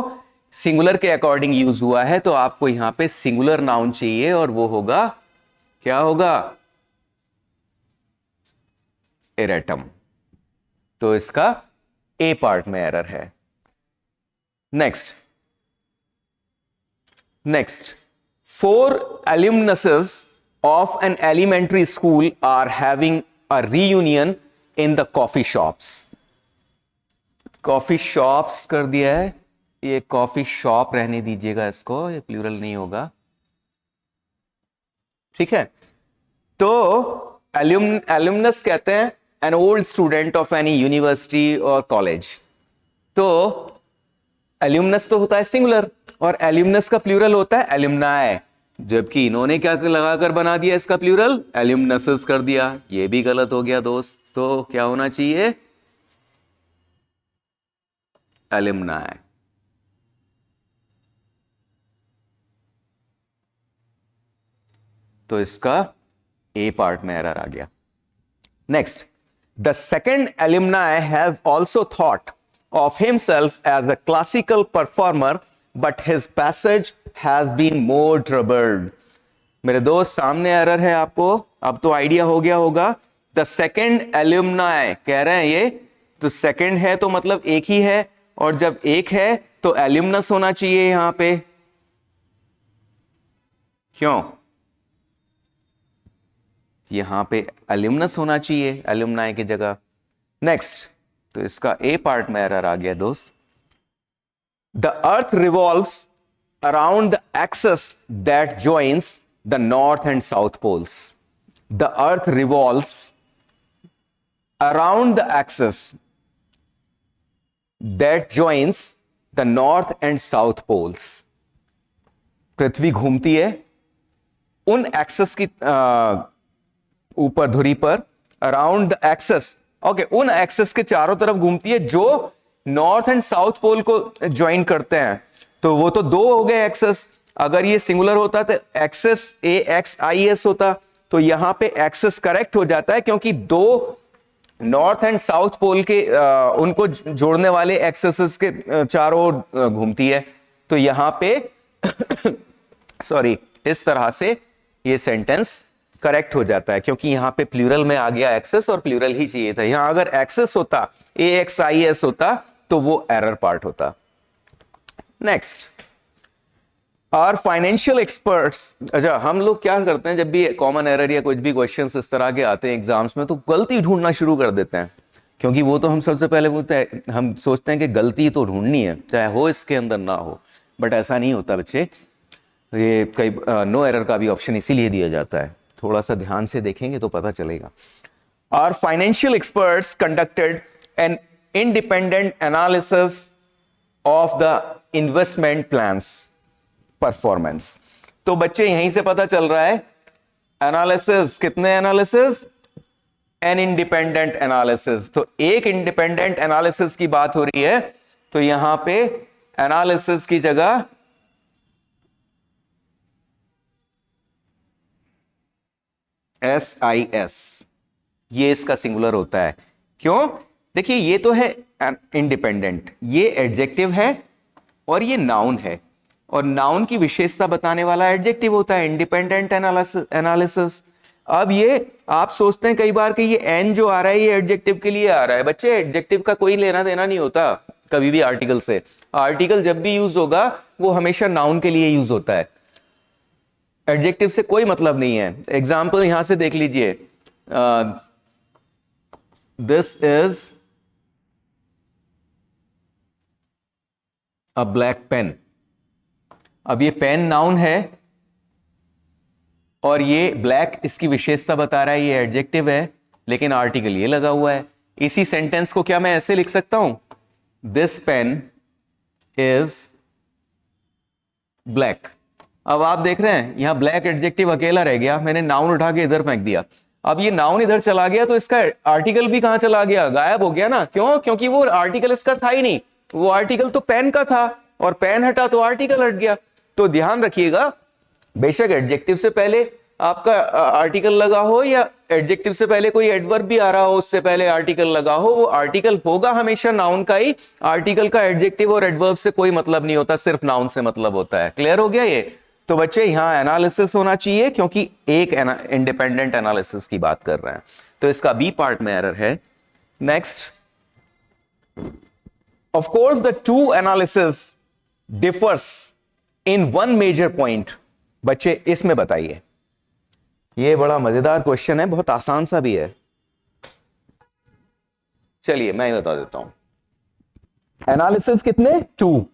सिंगुलर के अकॉर्डिंग यूज हुआ है, तो आपको यहां पे सिंगुलर नाउन चाहिए और वो होगा, क्या होगा, एरेटम। तो इसका ए पार्ट में एरर है। Next, four alumnuses of an elementary school are having a reunion in the coffee shops। Coffee shops कर दिया है, ये कॉफी शॉप रहने दीजिएगा इसको, ये प्लूरल नहीं होगा, ठीक है। तो alumnus कहते हैं an old student of any university or college। तो alumnus तो होता है सिंगुलर और alumnus का प्लूरल होता है alumni, जबकि इन्होंने क्या लगाकर बना दिया इसका प्लूरल, alumnuses कर दिया। ये भी गलत हो गया दोस्त, तो क्या होना चाहिए, alumni। तो इसका ए पार्ट में एरर आ गया। Next, the second alumni has also thought of himself as a classical performer, but his passage has been more troubled। मेरे दोस्त सामने एरर है, आपको अब तो आइडिया हो गया होगा। द सेकेंड alumni कह रहे हैं ये, तो सेकेंड है तो मतलब एक ही है, और जब एक है तो alumnus होना चाहिए यहां पे, क्यों, यहां पे alumnus होना चाहिए alumni की जगह। नेक्स्ट, तो इसका ए पार्ट में एरर आ गया दोस्त। The earth revolves around the axis that joins the north and south poles. The earth revolves around the axis that joins the north and south poles. पृथ्वी घूमती है उन एक्सेस की ऊपर धुरी पर, अराउंड द एक्सेस, ओके, उन axis के चारों तरफ घूमती है जो नॉर्थ एंड साउथ पोल को ज्वाइन करते हैं। तो वो तो दो हो गए एक्सेस, अगर ये सिंगुलर होता तो एक्सेस AXIS होता, तो यहां पे एक्सेस करेक्ट हो जाता है क्योंकि दो नॉर्थ एंड साउथ पोल के उनको जोड़ने वाले एक्सेस के चारों ओर घूमती है। तो यहां पे सॉरी, इस तरह से ये सेंटेंस करेक्ट हो जाता है क्योंकि यहां पे प्लूरल में आ गया एक्सेस और प्लूरल ही चाहिए था। यहां अगर एक्सेस होता, AXIS होता, तो वो एरर पार्ट होता। Next, are financial experts. अच्छा, हम लोग क्या करते हैं जब भी कॉमन एरर या कुछ भी क्वेश्चंस इस तरह के आते हैं एग्जाम्स में, तो गलती ढूंढना शुरू कर देते हैं, क्योंकि वो तो हम सबसे पहले बोलते हैं, हम सोचते हैं कि गलती तो ढूंढनी है चाहे हो इसके अंदर ना हो, बट ऐसा नहीं होता बच्चे। ये कई नो एरर का भी ऑप्शन इसीलिए दिया जाता है, थोड़ा सा ध्यान से देखेंगे तो पता चलेगा। Our financial experts conducted an independent analysis of the investment plans performance। तो बच्चे यहीं से पता चल रहा है एनालिसिस, कितने एनालिसिस, एन इंडिपेंडेंट एनालिसिस। तो एक इंडिपेंडेंट एनालिसिस की बात हो रही है, तो यहां पे एनालिसिस की जगह SIS, ये इसका सिंगुलर होता है। क्यों, देखिए ये तो है इंडिपेंडेंट, ये एडजेक्टिव है और ये नाउन है, और नाउन की विशेषता बताने वाला एडजेक्टिव होता है इंडिपेंडेंट एनालिसिस। अब ये आप सोचते हैं कई बार कि ये एन जो आ रहा है ये एडजेक्टिव के लिए आ रहा है। बच्चे एडजेक्टिव का कोई लेना देना नहीं होता कभी भी आर्टिकल से। आर्टिकल जब भी यूज होगा वो हमेशा नाउन के लिए यूज होता है, एडजेक्टिव से कोई मतलब नहीं है। एग्जाम्पल यहां से देख लीजिए, this is a black pen. अब ये पेन नाउन है और ये ब्लैक इसकी विशेषता बता रहा है, ये एडजेक्टिव है, लेकिन आर्टिकल ये लगा हुआ है। इसी सेंटेंस को क्या मैं ऐसे लिख सकता हूं, दिस पेन इज ब्लैक। अब आप देख रहे हैं यहां ब्लैक एडजेक्टिव अकेला रह गया, मैंने नाउन उठा के इधर फेंक दिया। अब ये नाउन इधर चला गया तो इसका आर्टिकल भी कहां चला गया, गायब हो गया ना। क्यों, क्योंकि वो आर्टिकल इसका था ही नहीं, वो आर्टिकल तो पेन का था और पेन हटा तो आर्टिकल हट गया। तो ध्यान रखिएगा, बेशक एडजेक्टिव से पहले आपका आर्टिकल लगा हो या एडजेक्टिव से पहले कोई एडवर्ब भी आ रहा हो, उससे पहले आर्टिकल लगा हो, वो आर्टिकल होगा हमेशा नाउन का ही। आर्टिकल का एडजेक्टिव और एडवर्ब से कोई मतलब नहीं होता, सिर्फ नाउन से मतलब होता है। क्लियर हो गया ये? तो बच्चे यहां एनालिसिस होना चाहिए क्योंकि एक इंडिपेंडेंट एनालिसिस की बात कर रहे हैं, तो इसका बी पार्ट में एरर है। Next, of course the two analysis differs in one major point. बच्चे इसमें बताइए, ये बड़ा मजेदार क्वेश्चन है, बहुत आसान सा भी है। चलिए मैं बता देता हूं। एनालिसिस कितने? टू,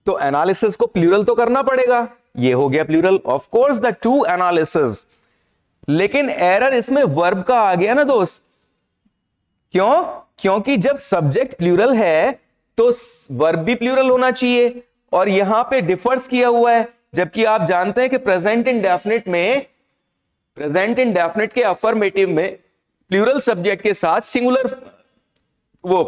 तो एनालिसिस को प्लूरल तो करना पड़ेगा, ये हो गया plural, of course the two analysis. लेकिन एरर इसमें वर्ब का आ गया ना दोस्त। क्यों? क्योंकि जब सब्जेक्ट प्लूरल है तो वर्ब भी प्लूरल होना चाहिए, और यहां पे डिफर्स किया हुआ है, जबकि आप जानते हैं कि प्रेजेंट इंडेफिनिट में, प्रेजेंट इंडेफिनिट के अफर्मेटिव में प्लूरल सब्जेक्ट के साथ सिंगुलर वो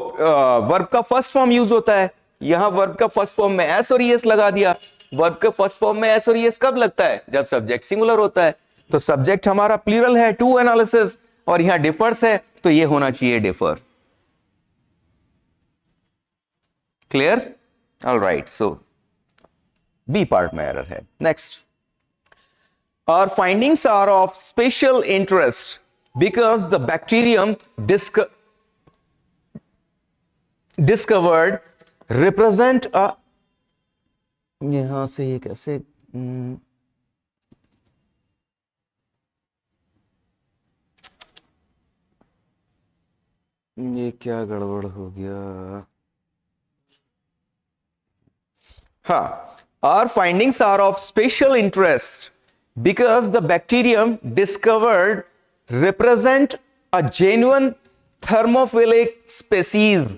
वर्ब का फर्स्ट फॉर्म यूज होता है। यहां वर्ब का फर्स्ट फॉर्म में एस और ईएस लगा दिया। वर्ब के फर्स्ट फॉर्म में एस और ईएस कब लगता है? जब सब्जेक्ट सिंगुलर होता है। तो सब्जेक्ट हमारा प्लूरल है, टू एनालिसिस, और यहां डिफर्स है, तो ये होना चाहिए डिफर। क्लियर? ऑलराइट, सो बी पार्ट में एरर है। Next, our findings are of special interest because the bacterium discovered represent a, यहां से ये कैसे, ये क्या गड़बड़ हो गया। हाँ, our findings are of special interest because the bacterium discovered represent a genuine thermophilic species।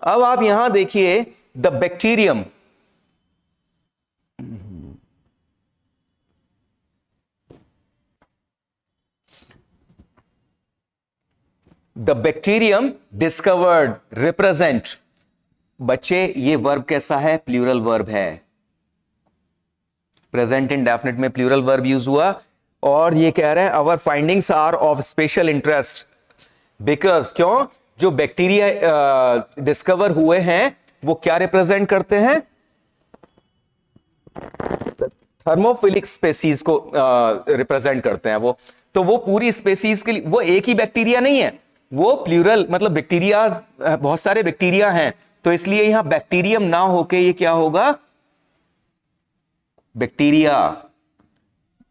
अब आप यहां देखिए, the bacterium, the bacterium discovered represent, बच्चे ये वर्ब कैसा है? प्लूरल वर्ब है। प्रेजेंट इंडेफिनिट में प्लूरल वर्ब यूज हुआ, और ये कह रहे हैं our findings are of special interest because, क्यों? जो बैक्टीरिया डिस्कवर हुए हैं वो क्या रिप्रेजेंट करते हैं? थर्मोफिलिक स्पेसीज को रिप्रेजेंट करते हैं वो। तो वो पूरी स्पेसीज के लिए, वो एक ही बैक्टीरिया नहीं है, वो प्लूरल, मतलब बैक्टीरिया, बहुत सारे बैक्टीरिया हैं, तो इसलिए यहां बैक्टीरियम ना होके ये क्या होगा? Bacteria.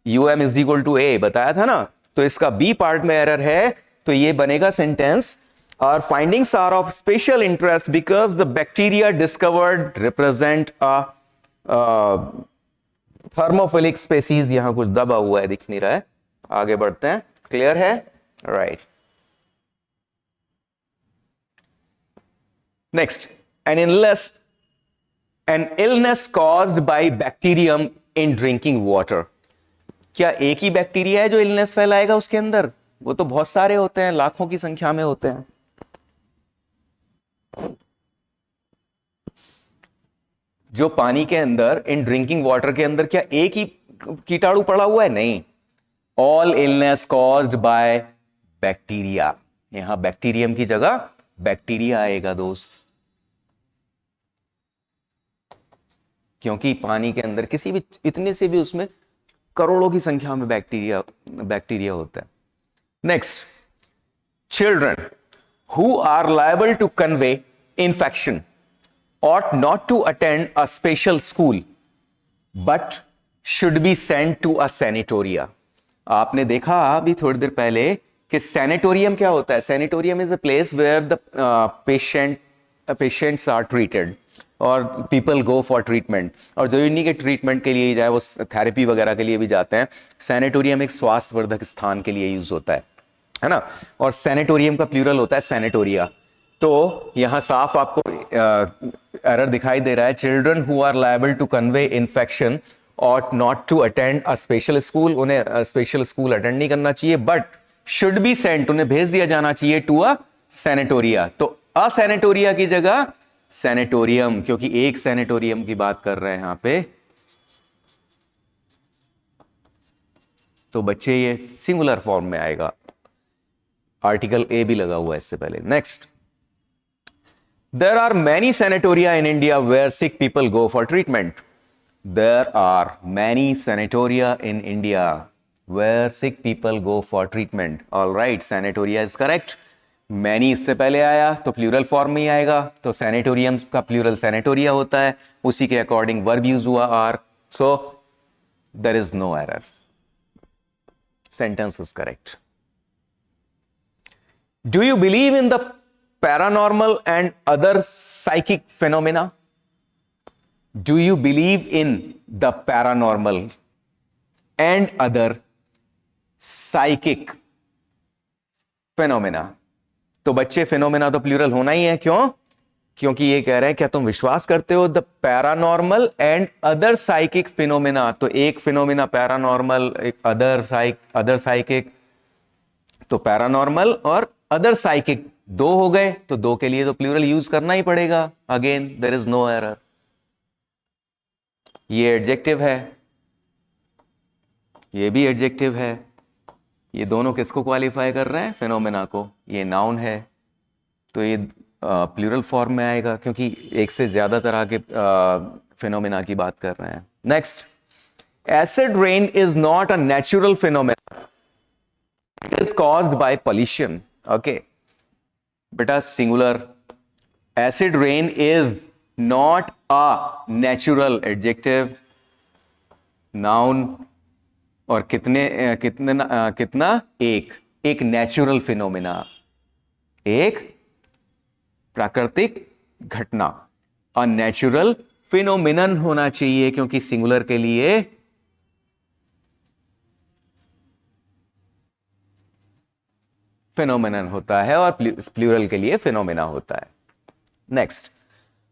UM is equal to A बताया था ना, तो इसका बी पार्ट में एरर है, तो ये बनेगा sentence, our findings are of special interest because the bacteria discovered represent a thermophilic species. यहां कुछ दबा हुआ है, दिख नहीं रहा है, आगे बढ़ते हैं। क्लियर है? Right. Next, an illness caused by bacterium in drinking water। क्या एक ही बैक्टीरिया है जो इलनेस फैलाएगा उसके अंदर? वो तो बहुत सारे होते हैं, लाखों की संख्या में होते हैं। जो पानी के अंदर, इन ड्रिंकिंग वाटर के अंदर, क्या एक ही कीटाणु पड़ा हुआ है? नहीं, all illness caused by bacteria. यहां बैक्टीरियम की जगह बैक्टीरिया आएगा दोस्त, क्योंकि पानी के अंदर किसी भी, इतने से भी उसमें करोड़ों की संख्या में बैक्टीरिया होता है। Next, children who are liable to convey infection ought not to attend a special school but should be sent to a sanatoria। आपने देखा अभी थोड़ी देर पहले कि सैनिटोरियम क्या होता है? Sanatorium is a place where the patients are treated और पीपल गो फॉर ट्रीटमेंट, और जरूरी नहीं कि ट्रीटमेंट के लिए जाए, वो थेरेपी वगैरह के लिए भी जाते हैं। सैनिटोरियम एक स्वास्थ्यवर्धक स्थान के लिए यूज होता है ना, और सैनिटोरियम का प्लूरल होता है सैनिटोरिया। तो यहां साफ आपको एरर दिखाई दे रहा है, children who are liable to convey infection ought not to attend a special school, उन्हें स्पेशल स्कूल अटेंड नहीं करना चाहिए, बट शुड बी सेंट, उन्हें भेज दिया जाना चाहिए टू अ सैनिटोरिया। तो अ सैनिटोरिया की जगह सैनिटोरियम, क्योंकि एक सैनिटोरियम की बात कर रहे हैं यहां पे। तो बच्चे ये सिंगुलर फॉर्म में आएगा, आर्टिकल ए भी लगा हुआ है इससे पहले। Next, there are many sanatoria in India where sick people go for treatment. There are many sanatoria in India where sick people go for treatment. All right, sanatoria is correct. Many इससे पहले आया तो plural form में ही आएगा, तो sanatorium का plural सैनिटोरिया होता है, उसी के अकॉर्डिंग वर्ब यूज हुआ are, so there is no error, sentence is correct. Do you believe in the paranormal and other psychic phenomena? Do you believe in the paranormal and other psychic phenomena? तो बच्चे phenomena तो plural होना ही है, क्यों? क्योंकि ये कह रहे हैं क्या तुम विश्वास करते हो the paranormal and other psychic phenomena. तो एक फिनोमिना पैरानॉर्मल, एक अदर साइकिक, तो पैरानॉर्मल और अदर साइकिक दो हो गए, तो दो के लिए तो प्लूरल यूज करना ही पड़ेगा। Again there is no error. ये एडजेक्टिव है, ये भी एडजेक्टिव है, ये दोनों किसको क्वालिफाई कर रहे हैं? फिनोमेना को। ये नाउन है तो ये प्लूरल फॉर्म में आएगा, क्योंकि एक से ज्यादा तरह के फिनोमेना की बात कर रहे हैं। Next, acid rain is not a natural phenomena, it is caused by pollution. Okay बेटा, singular, acid rain is not a natural, adjective, noun, और कितना एक नेचुरल फिनोमिना, एक प्राकृतिक घटना। अ नेचुरल फिनोमिनन होना चाहिए, क्योंकि सिंगुलर के लिए फिनोमिनन होता है और प्लूरल के लिए फिनोमिना होता है। Next,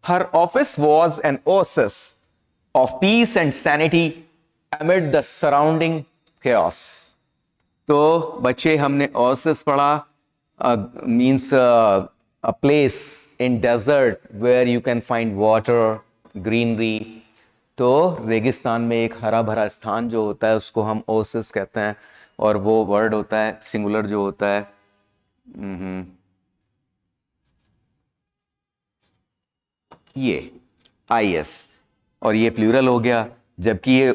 her office was an Oasis of peace and sanity amid the surrounding chaos। तो बच्चे हमने oasis पढ़ा, means a place in desert where you can find water, greenery। तो रेगिस्तान में एक हरा भरा स्थान जो होता है उसको हम oasis कहते हैं, और वो वर्ड होता है सिंगुलर जो होता है ये IS, और ये प्लूरल हो गया, जबकि ये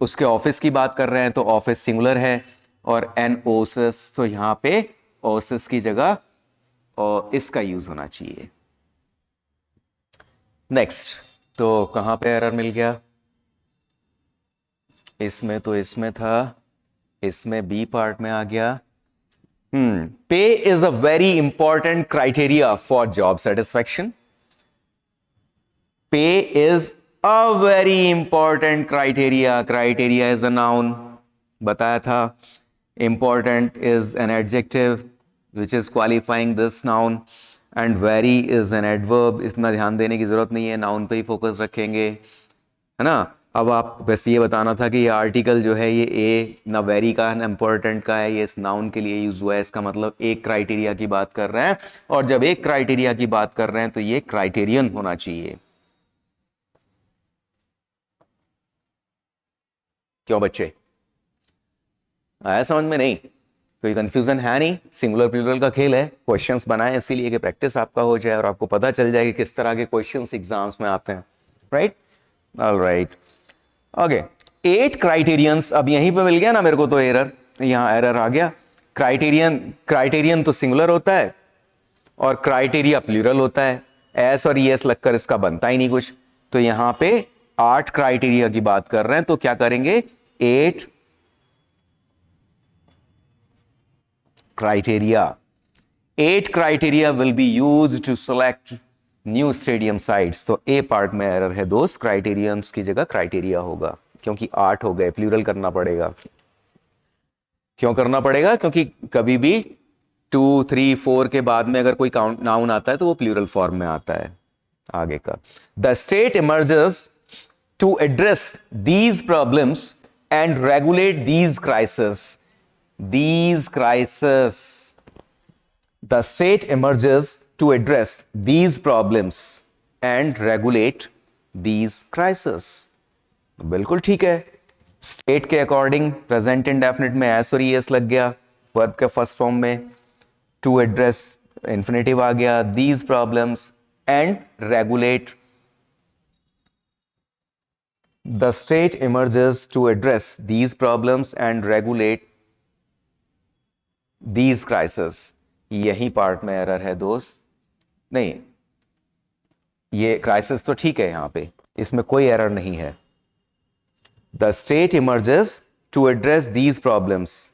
उसके ऑफिस की बात कर रहे हैं तो ऑफिस सिंगुलर है, और एन ओसिस, तो यहां पे ओसिस की जगह और इसका यूज होना चाहिए। नेक्स्ट, तो कहां पे एरर मिल गया? इसमें था, इसमें बी पार्ट में आ गया। पे is a very important criteria for job satisfaction. पे is a very important criteria is a noun, बताया था। important is an adjective which is qualifying this noun, and very is an adverb। इतना ध्यान देने की जरूरत नहीं है, नाउन पे ही फोकस रखेंगे, है ना। अब आप बस ये बताना था कि ये आर्टिकल जो है ये ए ना वेरी का ना इंपॉर्टेंट का है, ये इस नाउन के लिए यूज हुआ है, इसका मतलब एक क्राइटेरिया की बात कर रहे हैं, और जब एक क्राइटेरिया की बात कर रहे हैं तो ये क्राइटेरियन होना चाहिए। क्यों बच्चे, आया समझ में? नहीं, कोई कंफ्यूजन है नहीं, सिंगुलर प्लूरल का खेल है। क्वेश्चंस बनाए इसीलिए कि प्रैक्टिस आपका हो जाए और आपको पता चल जाए कि किस तरह के क्वेश्चंस एग्जाम्स में आते हैं, राइट? Alright, okay, 8 criterions. अब यहीं पे मिल गया ना मेरे को, तो एरर, यहां एरर आ गया। क्राइटेरियन तो सिंगुलर होता है और क्राइटेरिया प्लूरल होता है, एस और ईएस लगकर इसका बनता ही नहीं कुछ। तो यहां पे 8 क्राइटेरिया की बात कर रहे हैं, तो क्या करेंगे? 8 criteria 8 criteria will be used to select new stadium sites। तो ए पार्ट में एरर है दोस्त, क्राइटेरियंस की जगह क्राइटेरिया होगा, क्योंकि 8 हो गए, प्लूरल करना पड़ेगा। क्यों करना पड़ेगा? क्योंकि कभी भी 2, 3, 4 के बाद में अगर कोई काउंट नाउन आता है तो वो प्लूरल फॉर्म में आता है। आगे का, the state emerges to address these problems and regulate these crisis. These crises, the state emerges to address these problems and regulate these crises। बिल्कुल ठीक है, स्टेट के अकॉर्डिंग प्रेजेंट इंडेफिनिट में एस और ईएस लग गया, वर्ब के first form में, टू एड्रेस इंफिनिटिव आ गया, these problems and regulate, the state emerges to address these problems and regulate these crisis. यही पार्ट में एरर है दोस्त, नहीं ये क्राइसिस तो ठीक है, यहां पे इसमें कोई एरर नहीं है। The state emerges to address these problems,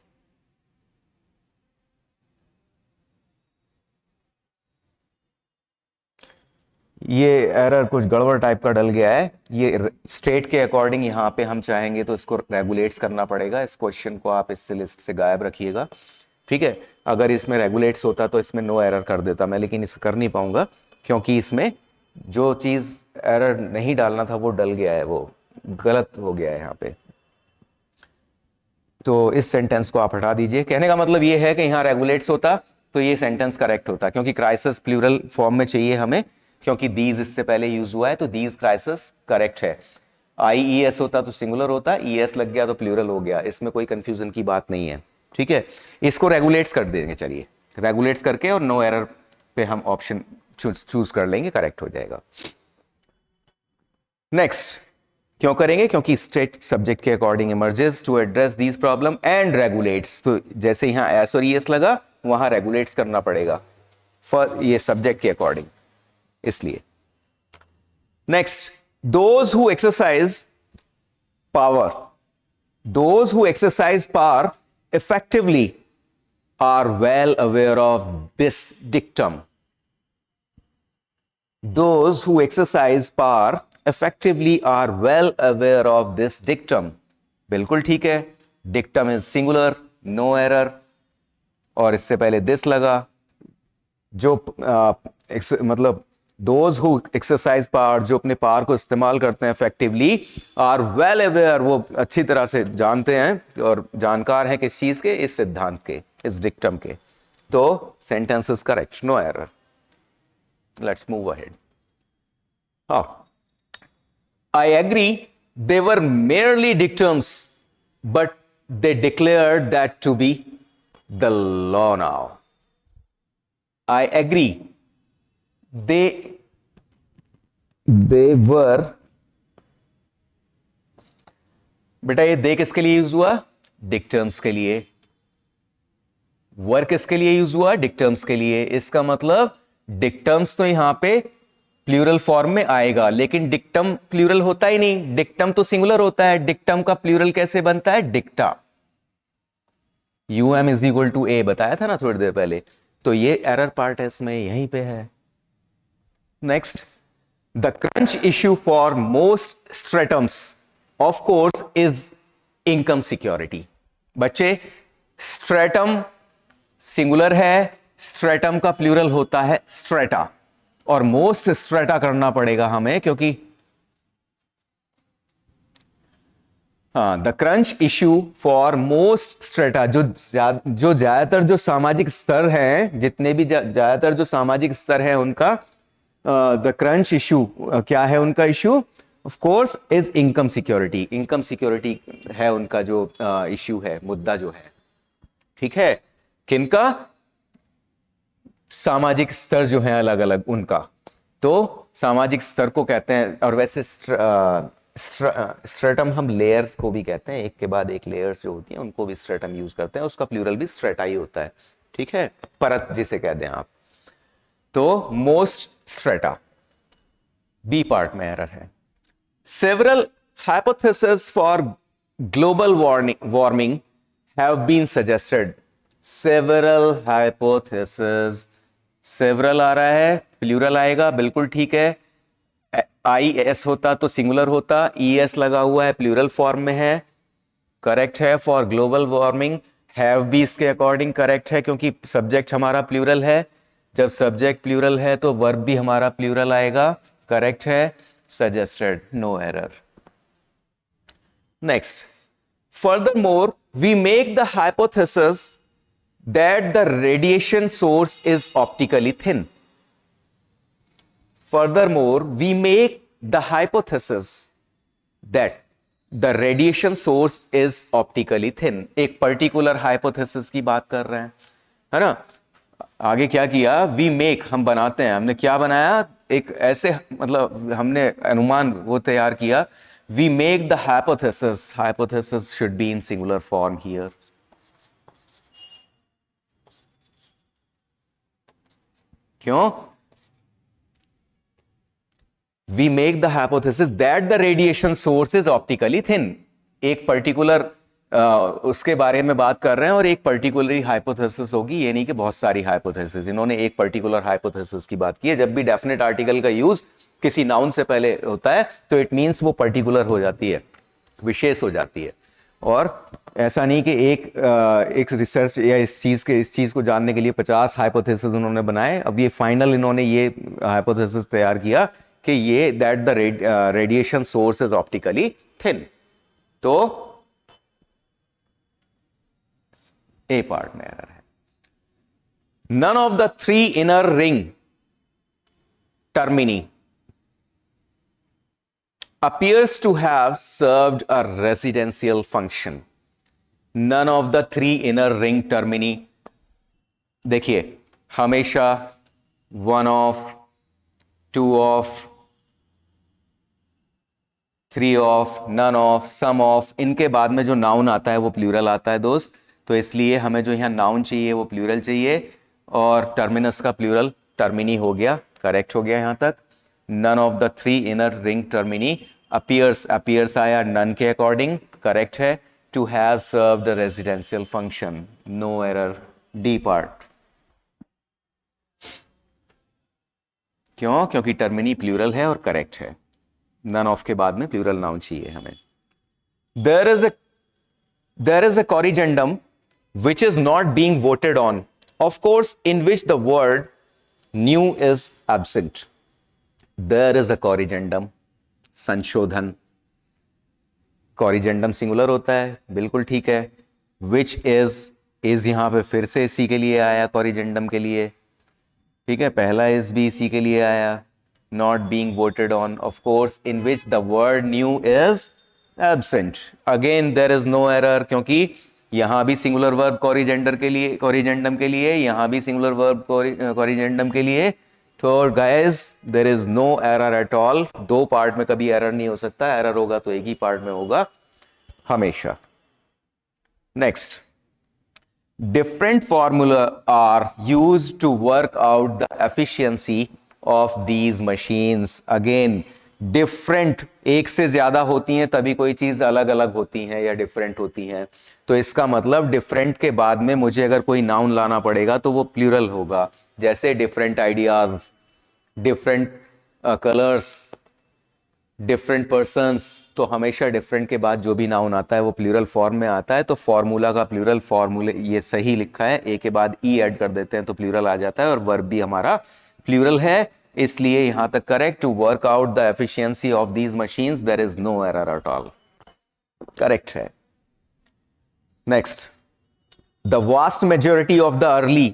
ये एरर कुछ गड़बड़ टाइप का डल गया है। ये स्टेट के अकॉर्डिंग यहां पे हम चाहेंगे तो इसको रेगुलेट्स करना पड़ेगा। इस क्वेश्चन को आप इससे लिस्ट से गायब रखिएगा, ठीक है। अगर इसमें रेगुलेट्स होता तो इसमें नो एरर कर देता मैं, लेकिन इसे कर नहीं पाऊंगा क्योंकि इसमें जो चीज एरर नहीं डालना था वो डल गया है, वो गलत हो गया है यहाँ पे। तो इस सेंटेंस को आप हटा दीजिए। कहने का मतलब ये है कि यहाँ रेगुलेट्स होता तो ये सेंटेंस करेक्ट होता, क्योंकि क्राइसिस प्लूरल फॉर्म में चाहिए हमें, क्योंकि दीज इससे पहले यूज हुआ है, तो दीज क्राइसिस करेक्ट है। IES होता तो सिंगुलर होता, ES लग गया तो प्लूरल हो गया, इसमें कोई कंफ्यूजन की बात नहीं है, ठीक है। इसको रेगुलेट्स कर देंगे, चलिए रेगुलेट्स करके और नो एरर पे हम ऑप्शन चूज कर लेंगे, करेक्ट हो जाएगा। नेक्स्ट क्यों करेंगे? क्योंकि स्टेट सब्जेक्ट के according emerges to address these problem and regulates, तो जैसे यहां एस और ES लगा वहां रेगुलेट्स करना पड़ेगा फॉर ये सब्जेक्ट के अकॉर्डिंग, इसलिए। Next, those who exercise power, those who exercise power effectively are well aware of this dictum. Those who exercise power effectively are well aware of this dictum. बिल्कुल ठीक है, dictum is singular, no error, और इससे पहले this लगा, जो मतलब those who exercise power, जो अपने पावर को इस्तेमाल करते हैं इफेक्टिवली, आर वेल अवेयर, वो अच्छी तरह से जानते हैं और जानकार हैं किस चीज के, इस सिद्धांत के, इस डिक्टम के। तो sentence is correct, no error. Let's move ahead. I agree they were merely dictums but they declared that to be the law now. I agree they were, बेटा ये दे किसके लिए यूज हुआ? डिक्टम्स के लिए। वर किसके लिए यूज हुआ? डिक्टम्स के लिए। इसका मतलब डिक्टम्स तो यहां पे प्लूरल फॉर्म में आएगा, लेकिन डिक्टम प्लूरल होता ही नहीं, डिक्टम तो सिंगुलर होता है। डिक्टम का प्लूरल कैसे बनता है? डिक्टा। UM is equal to A बताया था ना थोड़ी देर पहले, तो ये एरर पार्ट है इसमें, यहीं पे है। Next, the crunch issue for most stratums, of course, is income security. बच्चे, stratum सिंगुलर है, stratum का प्लूरल होता है strata, और most strata करना पड़ेगा हमें, क्योंकि the crunch issue for most strata, जो ज्यादातर जो सामाजिक स्तर हैं, जितने भी ज्यादातर जो सामाजिक स्तर हैं उनका द क्रंच इशू क्या है? उनका issue of course is income security. Income security है उनका जो इशू है, मुद्दा जो है, ठीक है। किनका? सामाजिक स्तर जो है अलग अलग उनका, तो सामाजिक स्तर को कहते हैं। और वैसे स्ट्रेटम हम लेयर्स को भी कहते हैं, एक के बाद एक लेयर्स जो होती हैं उनको भी स्ट्रेटम यूज करते हैं, उसका प्लूरल भी स्ट्रेटा ही होता है, ठीक है, परत जिसे कहते हैं आप। तो मोस्ट स्ट्रेटा, बी पार्ट में एरर है। Several hypothesis for global warming have been suggested. Several hypothesis, several आ रहा है, प्लूरल आएगा, बिल्कुल ठीक है। IS होता तो सिंगुलर होता, ES लगा हुआ है, प्लूरल फॉर्म में है, करेक्ट है। फॉर ग्लोबल वार्मिंग, हैव भी इसके अकॉर्डिंग करेक्ट है, क्योंकि सब्जेक्ट हमारा प्लूरल है। जब सब्जेक्ट प्लूरल है तो वर्ब भी हमारा प्लूरल आएगा, करेक्ट है। Suggested, no error. Next, furthermore we make the hypothesis that the radiation source is optically thin. Furthermore, we make the hypothesis that the radiation source is optically thin. एक particular hypothesis की बात कर रहे हैं, है ना। आगे क्या किया, वी मेक, हम बनाते हैं, हमने क्या बनाया, एक ऐसे मतलब हमने अनुमान वो तैयार किया, we make the hypothesis, hypothesis should be in singular form here. क्यों, we make the hypothesis that the radiation source is optically thin. एक पर्टिकुलर उसके बारे में बात कर रहे हैं और एक पर्टिकुलर हाइपोथेसिस होगी, ये नहीं कि बहुत सारी हाइपोथेसिस। इन्होंने एक पर्टिकुलर हाइपोथेसिस की बात की है। जब भी डेफिनेट आर्टिकल का यूज किसी नाउन से पहले होता है तो इट मींस वो पर्टिकुलर हो जाती है, विशेष हो जाती है। और ऐसा नहीं कि एक रिसर्च या इस चीज को जानने के लिए 50 हाइपोथेसिस उन्होंने बनाए। अब ये फाइनल इन्होंने ये हाइपोथेसिस तैयार किया कि ये that the radiation source is optically thin. तो ए पार्ट में एरर है। None of the three inner ring termini appears to have served a residential function. None of the three inner ring termini, देखिए हमेशा one of, two of, three of, none of, some of, इनके बाद में जो noun आता है वो plural आता है दोस्त। तो इसलिए हमें जो यहाँ नाउन चाहिए वो प्लूरल चाहिए, और टर्मिनस का प्लूरल टर्मिनी हो गया, करेक्ट हो गया यहां तक। None of the three inner ring termini appears, appears आया नन के अकॉर्डिंग, करेक्ट है। To have served a residential function, no error, D part. क्यों, क्योंकि टर्मिनी प्लूरल है और करेक्ट है। नन ऑफ के बाद में प्लूरल नाउन चाहिए हमें। there is a corrigendum which is not being voted on, of course, in which the word new is absent. There is a corrigendum, संशोधन। corrigendum सिंगुलर होता है, बिल्कुल ठीक है। which is यहां पे फिर से इसी के लिए आया, corrigendum के लिए, ठीक है। पहला इज भी इसी के लिए आया, not being voted on, of course, in which the word new is absent. Again there is no error, क्योंकि यहां भी सिंगुलर वर्ब कोरिजेंडर के लिए, कोरिजेंडम के लिए, यहां भी सिंगुलर वर्ब कोरिजेंडम के लिए। तो guys there is no error at all. दो पार्ट में कभी एरर नहीं हो सकता, एरर होगा तो एक ही पार्ट में होगा हमेशा। Next, different formula are used to work out the efficiency of these machines. Again, different, एक से ज्यादा होती हैं तभी कोई चीज अलग अलग होती हैं या डिफरेंट होती हैं। तो इसका मतलब डिफरेंट के बाद में मुझे अगर कोई नाउन लाना पड़ेगा तो वो प्लूरल होगा। जैसे different ideas, different colours, different persons, तो हमेशा डिफरेंट के बाद जो भी नाउन आता है वो प्लूरल फॉर्म में आता है। तो फॉर्मूला का प्लूरल, फॉर्मूले ये सही लिखा है, ए के बाद ई ऐड कर देते हैं तो प्लूरल आ जाता है, और वर्ब भी हमारा प्लूरल है, इसलिए यहां तक correct. To work out the efficiency of these machines there is no error at all, correct है। Next, the vast majority of the early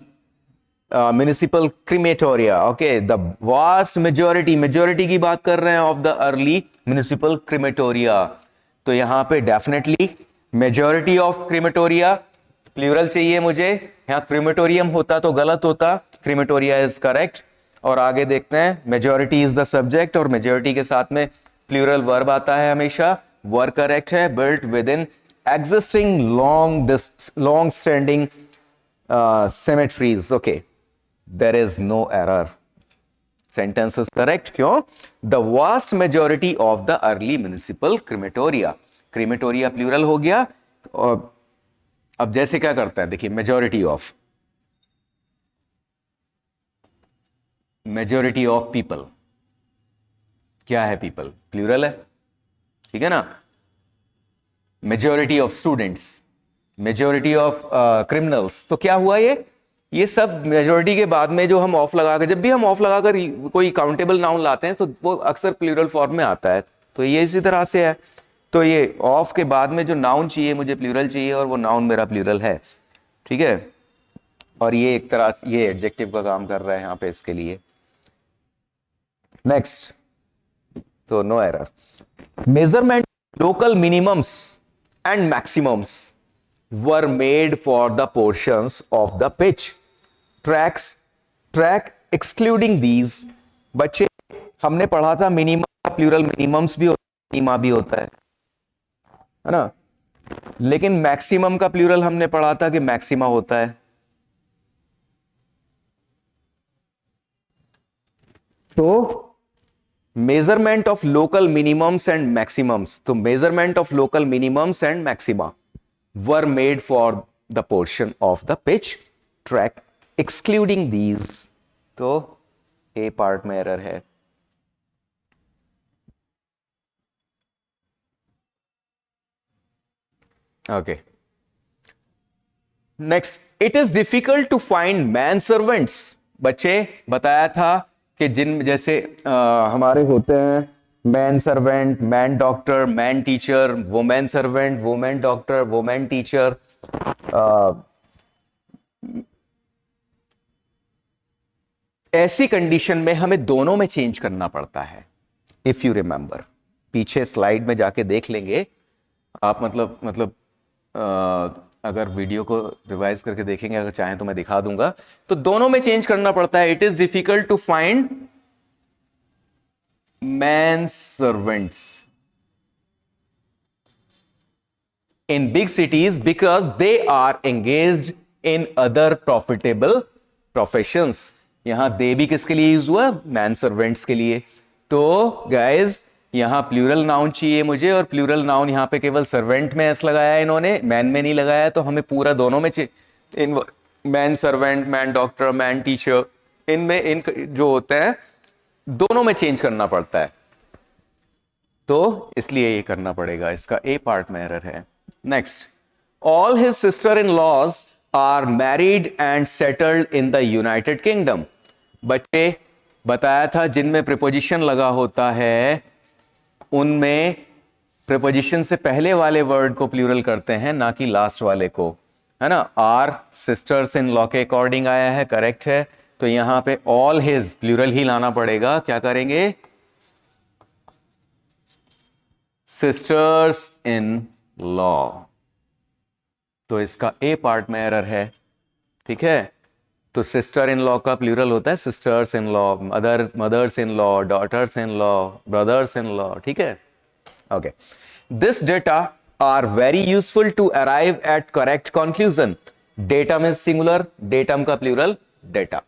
municipal crematoria, okay, the vast majority, majority की बात कर रहे हैं of the early municipal crematoria. तो यहां पे definitely majority of crematoria plural चाहिए मुझे, यहां क्रीमेटोरियम होता तो गलत होता, क्रीमेटोरिया इज करेक्ट। और आगे देखते हैं, मेजोरिटी इज द सब्जेक्ट और मेजोरिटी के साथ में प्लूरल वर्ब आता है हमेशा, वर्ब करेक्ट है। Built with in existing long standing cemeteries, okay, there is no error, sentence is correct। क्यों, the vast majority of the early municipal crematoria, crematoria plural हो गया। और अब जैसे क्या करता है, देखिए majority of people, क्या है people, प्लूरल है, ठीक है ना। majority of students, majority of criminals, तो क्या हुआ, ये सब मेजोरिटी के बाद में जो हम ऑफ लगाकर, जब भी हम ऑफ लगाकर कोई काउंटेबल नाउन लाते हैं तो वो अक्सर प्लूरल फॉर्म में आता है। तो ये इसी तरह से है। तो ये ऑफ के बाद में जो नाउन चाहिए मुझे प्लूरल चाहिए, और वो नाउन मेरा प्लूरल है, ठीक है। और ये एक तरह से ये एडजेक्टिव का काम कर रहा है यहां पे इसके लिए। नेक्स्ट, तो no error. Measurement local minimums and maximums were made for the portions of the pitch track excluding these. बच्चे हमने पढ़ा था मिनिमम का प्लूरल मिनिमम्स भी होता है, मिनिमा भी होता है ना, लेकिन मैक्सिमम का प्लूरल हमने पढ़ा था कि मैक्सिमा होता है. तो measurement of local minimums and maximums, तो measurement of local minimums and maxima were made for the portion of the pitch track excluding these. तो ए पार्ट में एरर है. Okay, next, it is difficult to find man servants. बच्चे बताया था कि जिन जैसे हमारे होते हैं man servant, man doctor, man teacher, women servant, women doctor, women teacher. ऐसी कंडीशन में हमें दोनों में चेंज करना पड़ता है. इफ यू रिमेंबर, पीछे स्लाइड में जाके देख लेंगे आप, मतलब अगर वीडियो को रिवाइज करके देखेंगे, अगर चाहें तो मैं दिखा दूंगा. तो दोनों में चेंज करना पड़ता है. It is difficult to find man servants in big cities because they are engaged in other profitable professions. यहां दे भी किसके लिए यूज हुआ? मैन सर्वेंट्स के लिए. तो गाइज यहां प्लूरल नाउन चाहिए मुझे, और प्लूरल नाउन यहां पे केवल सर्वेंट में एस लगाया है इन्होंने, मैन में नहीं लगाया. तो हमें पूरा दोनों में man servant, man doctor, man teacher, इनमें इन जो होते हैं दोनों में चेंज करना पड़ता है. तो इसलिए ये करना पड़ेगा. इसका ए पार्ट में एरर है. Next, all his sister in laws are married and settled in the United Kingdom. बच्चे बताया था जिनमें प्रीपोजिशन लगा होता है उनमें प्रीपोजिशन से पहले वाले वर्ड को प्लूरल करते हैं, ना कि लास्ट वाले को, है ना. आर सिस्टर्स इन लॉ के अकॉर्डिंग आया है, करेक्ट है. तो यहां पे ऑल हिज प्लूरल ही लाना पड़ेगा. क्या करेंगे? Sisters in law. तो इसका ए पार्ट में एरर है. ठीक है. तो सिस्टर इन लॉ का प्लूरल होता है sisters in law, mothers in law, daughters in law, brothers in law. ठीक है. Okay, this data are very useful to arrive at correct conclusion. Data में सिंगुलर, डेटम का प्लूरल डेटा.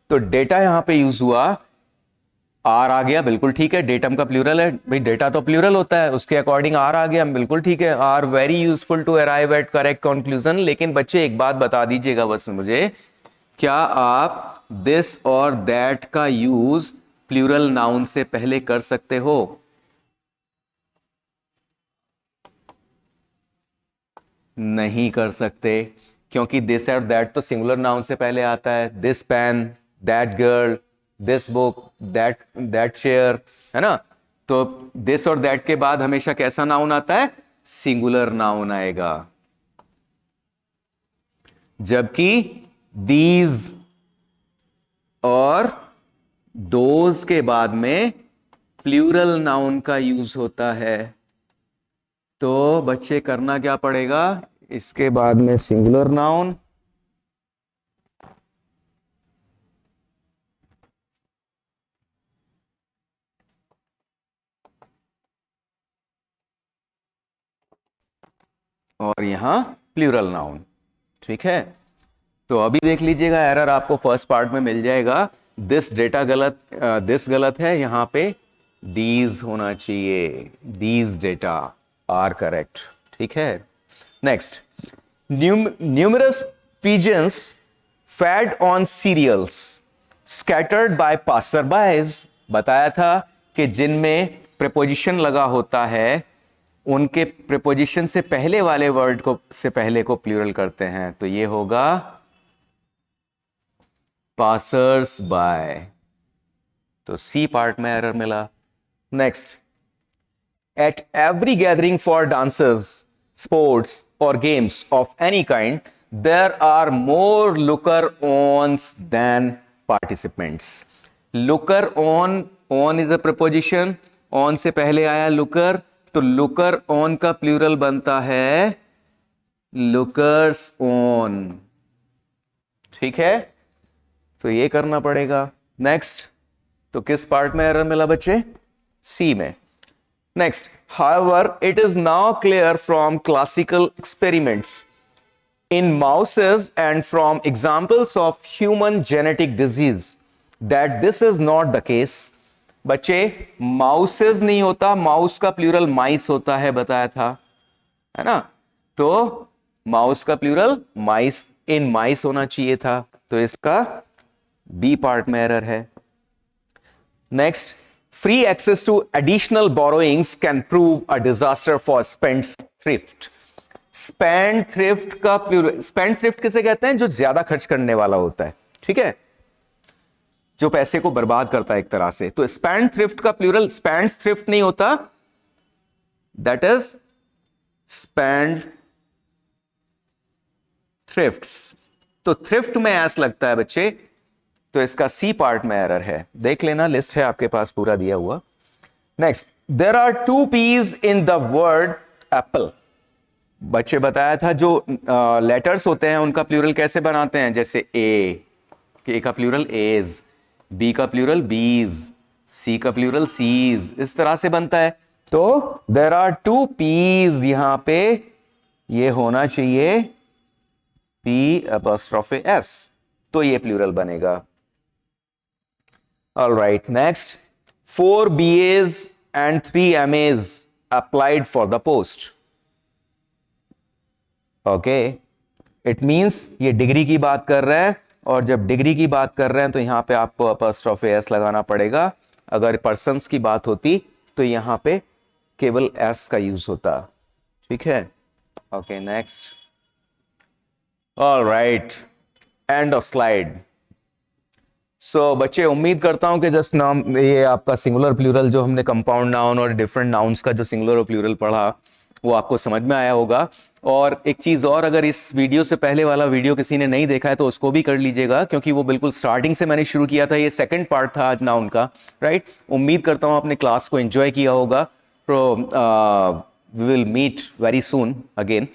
तो data यहां पे यूज हुआ, आर आ गया, बिल्कुल ठीक है. डेटम का प्लूरल है भाई, डेटा तो प्लूरल होता है, उसके अकॉर्डिंग आर आ गया, बिल्कुल ठीक है. Are very useful to arrive at correct conclusion. लेकिन बच्चे एक बात बता दीजिएगा बस मुझे, क्या आप दिस और दैट का यूज प्लूरल नाउन से पहले कर सकते हो? नहीं कर सकते, क्योंकि दिस और दैट तो सिंगुलर नाउन से पहले आता है. This pen, that girl, this book, that chair, है ना. तो दिस और दैट के बाद हमेशा कैसा नाउन आता है? सिंगुलर नाउन आएगा. जबकि दीज और दोज के बाद में प्लूरल नाउन का यूज होता है. तो बच्चे करना क्या पड़ेगा? इसके बाद में सिंगुलर नाउन, और यहां प्लूरल नाउन. ठीक है. तो अभी देख लीजिएगा, एरर आपको फर्स्ट पार्ट में मिल जाएगा. दिस डेटा गलत, दिस गलत है, यहां पे दीज होना चाहिए. These data are correct. ठीक है. Next, numerous pigeons fed on cereals scattered by passerbys. बताया था कि जिनमें प्रीपोजिशन लगा होता है उनके प्रीपोजिशन से पहले वाले वर्ड को से पहले को प्लूरल करते हैं. तो ये होगा पासर्स बाय. तो सी पार्ट में एरर मिला. Next, at every gathering for dancers, sports और games of any kind there are more looker ons than participants. Looker on, on is a preposition, on से पहले आया लुकर, तो looker on का plural बनता है लुकर्स ऑन। ठीक है, तो ये करना पड़ेगा। नेक्स्ट, तो किस पार्ट में एरर मिला बच्चे? सी में। Next, however it is now clear from classical experiments in mouses and from examples of human genetic disease that this is not the case। बच्चे, माउसेस नहीं होता, माउस का प्लूरल माइस होता है, बताया था, है ना? तो माउस का प्लूरल माइस, इन माइस होना चाहिए था, तो इसका बी पार्ट में एरर है। Next, free access to additional borrowings can prove a disaster for spendthrift। spendthrift का प्लूरल, spendthrift किसे कहते हैं? जो ज्यादा खर्च करने वाला होता है, ठीक है, जो पैसे को बर्बाद करता है एक तरह से। तो spendthrift का प्लूरल spendthrift नहीं होता, that is spendthrifts। तो थ्रिफ्ट में एस लगता है बच्चे, तो इसका सी पार्ट में एरर है, देख लेना, लिस्ट है आपके पास पूरा दिया हुआ। Next, there are two P's in the word apple. बच्चे बताया था जो लेटर्स होते हैं उनका प्लूरल कैसे बनाते हैं, जैसे ए का प्लूरल एज, बी का प्लूरल बीज, सी का प्लूरल सीज, इस तरह से बनता है। तो देयर आर टू पीज, यहां पे ये होना चाहिए पी अपॉस्ट्रोफे एस, तो ये प्लूरल बनेगा। All right, next, 4 BAs and 3 MAs applied for the post। Okay, it means ये डिग्री की बात कर रहे हैं, और जब डिग्री की बात कर रहे हैं तो यहां पे आपको अपॉस्ट्रोफे एस लगाना पड़ेगा। अगर पर्सन्स की बात होती तो यहां पे केवल एस का यूज होता। ठीक है, okay, next. All right, end of slide. So बच्चे, उम्मीद करता हूं कि जस्ट नाम, ये आपका सिंगुलर प्लूरल जो हमने कंपाउंड नाउन और डिफरेंट नाउन्स का जो सिंगुलर और प्लूरल पढ़ा वो आपको समझ में आया होगा। और एक चीज और, अगर इस वीडियो से पहले वाला वीडियो किसी ने नहीं देखा है तो उसको भी कर लीजिएगा, क्योंकि वो बिल्कुल स्टार्टिंग से मैंने शुरू किया था, ये सेकंड पार्ट था आज नाउन का, राइट। उम्मीद करता हूं आपने क्लास को एंजॉय किया होगा। We will meet very soon again.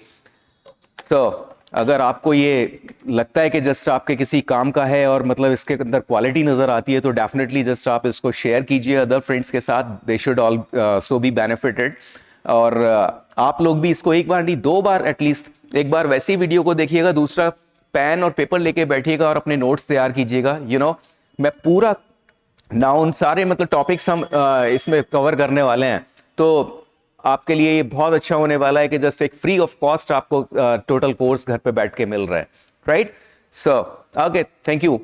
So अगर आपको ये लगता है कि जस्ट आपके किसी काम का है और मतलब इसके अंदर क्वालिटी नजर आती है, तो डेफिनेटली जस्ट आप इसको शेयर कीजिए अदर फ्रेंड्स के साथ, they should all so be benefited. और आप लोग भी इसको एक बार नहीं 2 बार एटलीस्ट, एक बार वैसी वीडियो को देखिएगा, दूसरा पेन और पेपर लेके बैठिएगा और अपने नोट्स तैयार कीजिएगा। मैं पूरा नाउन सारे मतलब टॉपिक्स हम इसमें कवर करने वाले हैं, तो आपके लिए ये बहुत अच्छा होने वाला है कि जस्ट एक फ्री ऑफ कॉस्ट आपको टोटल कोर्स घर पे बैठ के मिल रहा है, right. So okay, thank you.